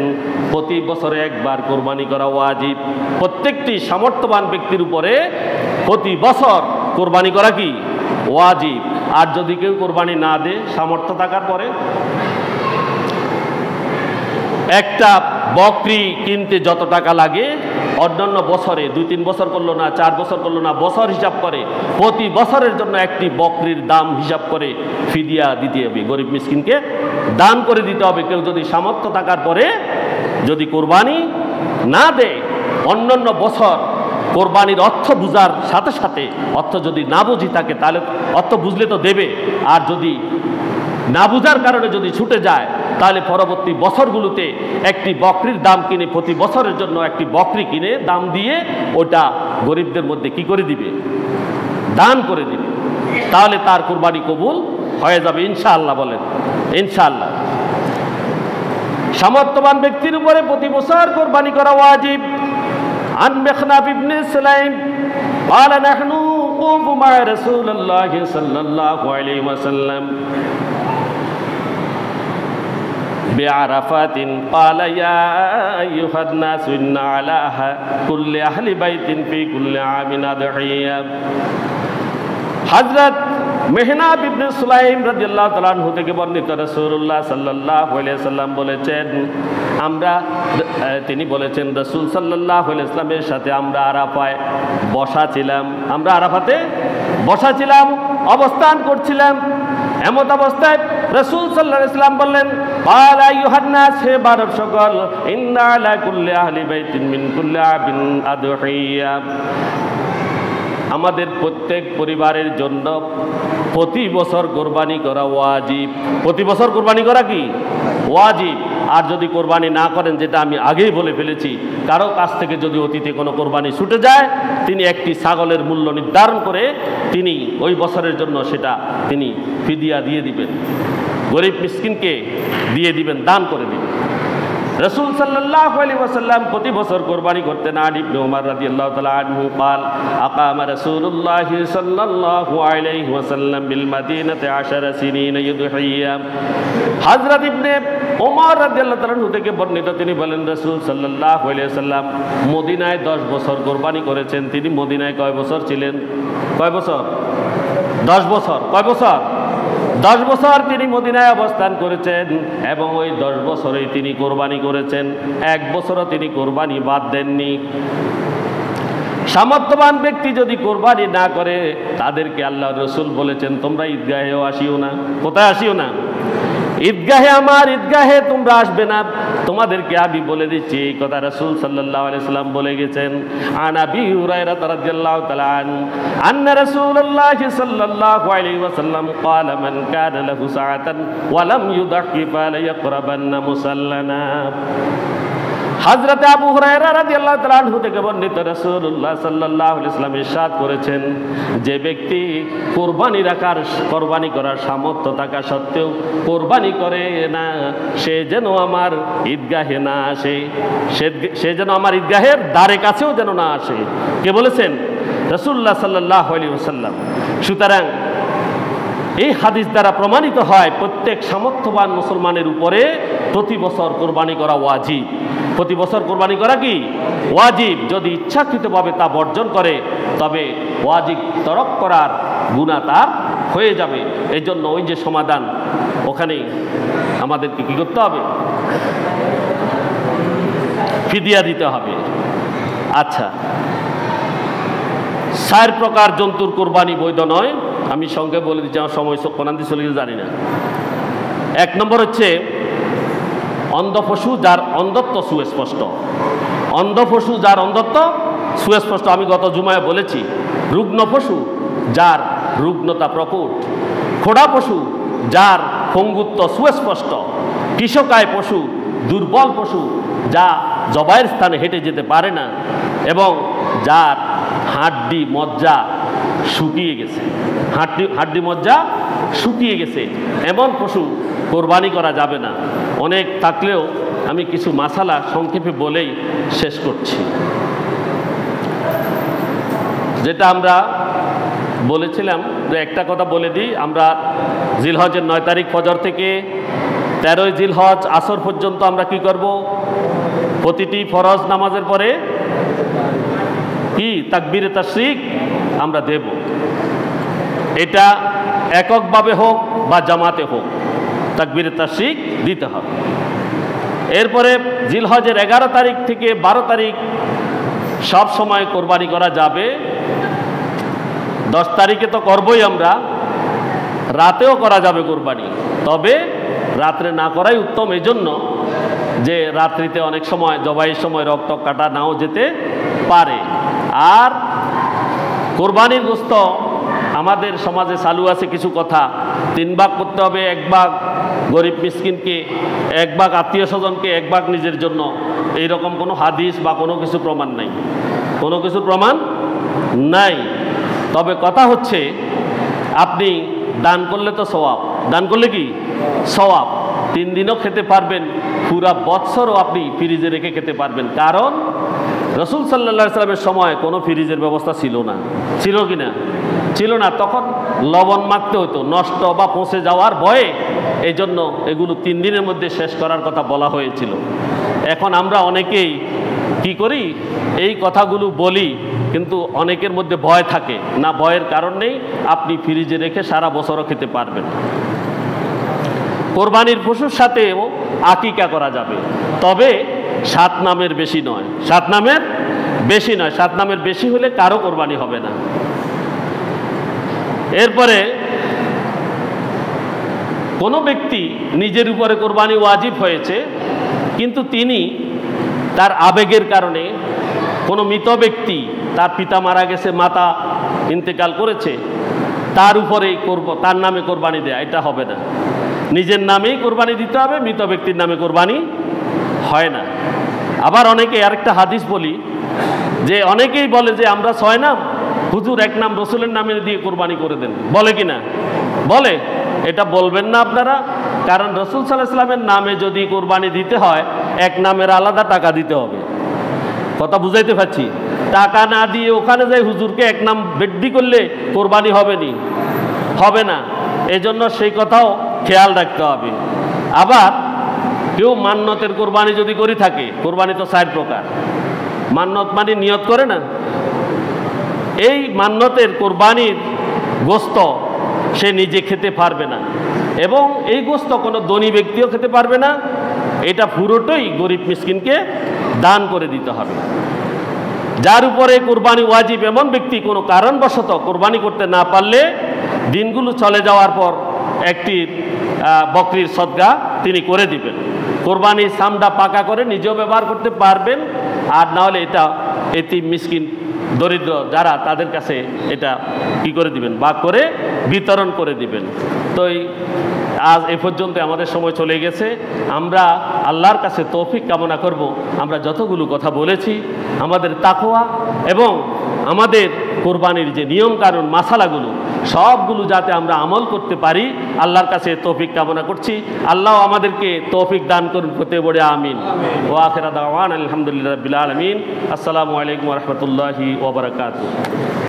প্রতি বছরে একবার কোরবানি করা ওয়াজিব। প্রত্যেকটি সামর্থ্যবান ব্যক্তির উপরে প্রতি বছর কোরবানি করা কি ওয়াজিব। আর যদি কেউ কোরবানি না দেয়, সামর্থ্য থাকার পরে, একটা বকরি কিনতে যত টাকা লাগে অন্যান্য বছরে 2-3 বছর করলো না, 4 বছর করলো না, বছর হিসাব করে প্রতি বছরের জন্য একটি বকরির দাম হিসাব করে ফিদিয়া দিতে হবে, গরিব মিসকিনকে দান করে দিতে হবে। কেউ যদি সামর্থ্য থাকার পরে যদি কোরবানি না দেয়, অন্যান্য বছর কোরবানির অর্থ বুঝার সাথে সাথে, অর্থ যদি না বুঝি থাকে তাহলে অর্থ বুঝলে তো দেবে, আর যদি না বুঝার কারণে যদি ছুটে যায় তাহলে পরবর্তী বছরগুলোতে একটি বকরির দাম কিনে প্রতি বছরের জন্য একটি বকরি কিনে দাম দিয়ে ওটা গরিবদের মধ্যে কি করে দিবে, দান করে দিবে, তাহলে তার কুরবানি কবুল হয়ে যাবে ইনশাআল্লাহ। বলেন ইনশাআল্লাহ। সামর্থ্যবান ব্যক্তির উপরে প্রতি বছর কুরবানি করা ওয়াজিব। আন মিখনাফ ইবনে সুলাইম قال نحن نقوم مع رسول الله صلى الله عليه وسلم بعرفات قال يا أيها الناس إن على كل أهل بيت في كل عام أضحية। হযরত মেহনাব ইবনে সুলাইম রাদিয়াল্লাহু তাআলা আনহু থেকে বর্ণিত রাসূলুল্লাহ সাল্লাল্লাহু আলাইহি ওয়াসাল্লাম বলেছেন, তিনি বলেছেন রাসূল সাল্লাল্লাহু আলাইহি ওয়াসাল্লামের সাথে আমরা আরাফায় বসা ছিলাম, আমরা আরাফাতে বসা ছিলাম, অবস্থান করছিলাম। এমত অবস্থায় রাসূল সাল্লাল্লাহু আলাইহি ওয়াসাল্লাম বললেন, ক্বালা আইয়ুহান নাস, হে মানব সকল, ইন্না আলা কুল্লি আহলি বাইতিন মিন কুল্লি আবিন আদহিয়া, আমাদের প্রত্যেক পরিবারের জন্য প্রতি বছর কোরবানি করা ওয়াজিব। প্রতি বছর কোরবানি করা কি ওয়াজিব। আর যদি কোরবানি না করেন, যেটা আমি আগেই বলে ফেলেছি, কারো কাছ থেকে যদি অতীতে কোনো কোরবানি ছুটে যায়, তিনি একটি ছাগলের মূল্য নির্ধারণ করে তিনি ওই বছরের জন্য সেটা তিনি ফিদিয়া দিয়ে দিবেন, গরিব মিসকিনকে দিয়ে দিবেন, দান করে দিবেন। রাসূল সাল্লাল্লাহু আলাইহি ওয়াসাল্লাম প্রতি বছর কোরবানি করতেন। আন ইবনে উমর রাদিয়াল্লাহু তাআলা আনহু قال اقام رسول الله صلى الله عليه وسلم بالمدينه 10 سنين يضحيا। হযরত ইবনে উমর রাদিয়াল্লাহু তাআলা আনহু থেকে বর্ণিত, তিনি বলেন রাসূল সাল্লাল্লাহু আলাইহি ওয়াসাল্লাম মদিনায় 10 বছর কোরবানি করেছেন। তিনি মদিনায় কয় বছর ছিলেন? কয় বছর? 10 বছর। কয় বছর? 10 বছর তিনি মদিনায় অবস্থান করেছেন এবং ওই 10 বছরেই তিনি কোরবানি করেছেন। এক বছরও তিনি কোরবানি বাদ দেননি। সামর্থ্যবান ব্যক্তি যদি কোরবানি না করে, তাদেরকে আল্লাহ রসুল বলেছেন, তোমরা ঈদগাহেও আসিও না। কোথায় আসিও না? ঈদগাহে, আমার ঈদগাহে তোমরা আসবে না। তোমাদেরকে আমি বলে দিচ্ছি, এই কথা রাসূল সাল্লাল্লাহু আলাইহি ওয়াসাল্লাম বলে গেছেন। আন আবি হুরায়রা রাদিয়াল্লাহু তাআলা আন্না রাসূলুল্লাহি সাল্লাল্লাহু আলাইহি ওয়াসাল্লাম ক্বালা মান কানা লাহু সাআতান ওয়া লাম ইউদাহি ফালাইয়াকরাবান্না মুসাল্লানা। হযরত আবু হুরায়রা রাদিয়াল্লাহু তাআলা আনহু থেকে বর্ণিত, রাসূলুল্লাহ সাল্লাল্লাহু আলাইহি ওয়াসাল্লাম ইরশাদ করেছেন, যে ব্যক্তি কোরবানি করার সামর্থ্য থাকা সত্ত্বেও কোরবানি করে না, সে যেন আমার ঈদগাহে না আসে, সে যেন আমার ঈদগাহের দ্বারে কাছেও যেন না আসে। কে বলেছেন? রাসূলুল্লাহ সাল্লাল্লাহু আলাইহি ওয়াসাল্লাম। সুতরাং এই হাদিস দ্বারা প্রমাণিত হয়, প্রত্যেক সামর্থ্যবান মুসলমানের উপরে প্রতি বছর কোরবানি করা ওয়াজিব। প্রতি বছর কোরবানি করা কি ওয়াজিব। যদি ইচ্ছাকৃতভাবে তা বর্জন করে, তবে ওয়াজিব তরক করার গুনাহ তার হয়ে যাবে। এই জন্য ওই যে সমাধান, ওখানে আমাদেরকে কি করতে হবে? ফিদিয়া দিতে হবে। আচ্ছা, 4 প্রকার জন্তুর কোরবানি বৈধ নয়। আমি সঙ্গে বলে দিচ্ছি, আমার সময় কোরআন দিয়ে চলে গেছে জানি না। 1 নম্বর হচ্ছে অন্ধ পশু যার অন্ধত্ব সুস্পষ্ট। অন্ধ পশু যার অন্ধত্ব সুস্পষ্ট, আমি গত জুমায় বলেছি। রুগ্ন পশু যার রুগ্নতা প্রকট। খোড়া পশু যার পঙ্গুত্ব সুস্পষ্ট। কৃষকায় পশু, দুর্বল পশু যা জবাইয়ের স্থানে হেঁটে যেতে পারে না এবং যার হাড্ডি মজ্জা শুকিয়ে গেছে, হাড্ডি মজ্জা শুকিয়ে গেছে, এমন পশু কোরবানি করা যাবে না। অনেক থাকলেও আমি কিছু মাসালা সংক্ষেপে বলেই শেষ করছি। যেটা আমরা বলেছিলাম, যে একটা কথা বলে দিই, আমরা জিলহজের 9 তারিখ ফজর থেকে 13ই জিলহজ আসর পর্যন্ত আমরা কি করব? প্রতিটি ফরজ নামাজের পরে কি তাকবীরে তাশরিক আমরা দেব। এটা এককভাবে হোক বা জামাতে হোক, তাকবীরে তাশরিক দিতে হবে। এরপরে জিলহজের 11 তারিখ থেকে 12 তারিখ সব সময় কোরবানি করা যাবে। 10 তারিখে তো করবই আমরা, রাতেও করা যাবে কোরবানি, তবে রাত্রে না করাই উত্তম। এই জন্য যে রাত্রিতে অনেক সময় জবাইয়ের সময় রক্ত কাটা নাও যেতে পারে। আর কোরবানির গোশত আমাদের সমাজে চালু আছে কিছু কথা, 3 ভাগ করতে হবে, 1 ভাগ গরিব মিসকিনকে 1 ভাগ আত্মীয় স্বজনকে 1 ভাগ নিজের জন্য, এইরকম কোনো হাদিস বা কোনো কিছু প্রমাণ নাই, কোনো কিছু প্রমাণ নাই। তবে কথা হচ্ছে আপনি দান করলে তো সওয়াব, দান করলে কি সওয়াব, 3 দিনও খেতে পারবেন, পুরা বৎসরও আপনি ফ্রিজে রেখে খেতে পারবেন। কারণ রসুল সাল্লাল্লাহু আলাইহি সাল্লামের সময় কোনো ফ্রিজের ব্যবস্থা ছিল না, ছিল কি না? ছিল না। তখন লবণ মাখতে হতো, নষ্ট বা পচে যাওয়ার ভয়ে, এই জন্য এগুলো 3 দিনের মধ্যে শেষ করার কথা বলা হয়েছিল। এখন আমরা অনেকেই কি করি, এই কথাগুলো বলি, কিন্তু অনেকের মধ্যে ভয় থাকে না, ভয়ের কারণ নেই, আপনি ফ্রিজে রেখে সারা বছরও খেতে পারবেন। কোরবানির পশুর সাথেও আকিকা করা যাবে, তবে 7 নামের বেশি নয়, 7 নামের বেশি নয়, 7 নামের বেশি হলে কারো কোরবানি হবে না। এরপরে কোনো ব্যক্তি নিজের উপরে কোরবানি ওয়াজিব হয়েছে, কিন্তু তিনি তার আবেগের কারণে, কোনো মৃত ব্যক্তি, তার পিতা মারা গেছে, মাতা ইন্তেকাল করেছে, তার উপরেই তার নামে কোরবানি দেয়া, এটা হবে না। নিজের নামেই কোরবানি দিতে হবে, মৃত ব্যক্তির নামে কোরবানি হয় না। আবার অনেকে, আরেকটা হাদিস বলি, যে অনেকেই বলে যে আমরা 6 নাম, হুজুর 1 নাম রসুলের নামে দিয়ে কোরবানি করে দেন, বলে কি না? বলে। এটা বলবেন না আপনারা, কারণ রসুল সাল্লাল্লাহু আলাইহি ওয়াসাল্লামের নামে যদি কোরবানি দিতে হয়, 1 নামের আলাদা টাকা দিতে হবে। কথা বুঝাইতে পারছি? টাকা না দিয়ে ওখানে যাই হুজুরকে 1 নাম বৃদ্ধি করলে কোরবানি হবে না। এজন্য সেই কথাও খেয়াল রাখতে হবে। আবার কেউ মান্নতের কোরবানি যদি করে থাকে, কোরবানি তো 4 প্রকার, মান্নত মানে নিয়ত করে না, এই মান্নতের কোরবানির গোস্ত সে নিজে খেতে পারবে না, এবং এই গোস্ত কোনো ধনী ব্যক্তিও খেতে পারবে না, এটা পুরোটাই গরিব মিসকিনকে দান করে দিতে হবে। যার উপরে কোরবানি ওয়াজিব এমন ব্যক্তি কোনো কারণবশত কোরবানি করতে না পারলে, দিনগুলো চলে যাওয়ার পর একটি বকরির সদকা তিনি করে দিবেন। কোরবানির চামড়া পাকা করে নিজেও ব্যবহার করতে পারবেন, আর না হলে এটা এতিম মিসকিন দরিদ্র যারা, তাদের কাছে এটা কি করে দিবেন, ভাগ করে বিতরণ করে দিবেন। তো আজ এ পর্যন্ত আমাদের সময় চলে গেছে। আমরা আল্লাহর কাছে তৌফিক কামনা করব, আমরা যতগুলো কথা বলেছি, আমাদের তাকওয়া এবং আমাদের কোরবানির যে নিয়ম কানুন মাসালাগুলো, সবগুলো যাতে আমরা আমল করতে পারি, আল্লাহর কাছে তৌফিক কামনা করছি। আল্লাহ আমাদেরকে তৌফিক দান করুন, করতে বলে আমিন। ওয়া আখিরু দাওয়ানা আলহামদুলিল্লাহি রাব্বিল আলামিন। আসসালামু আলাইকুম ওয়া রাহমাতুল্লাহি ওয়া বারাকাতুহু।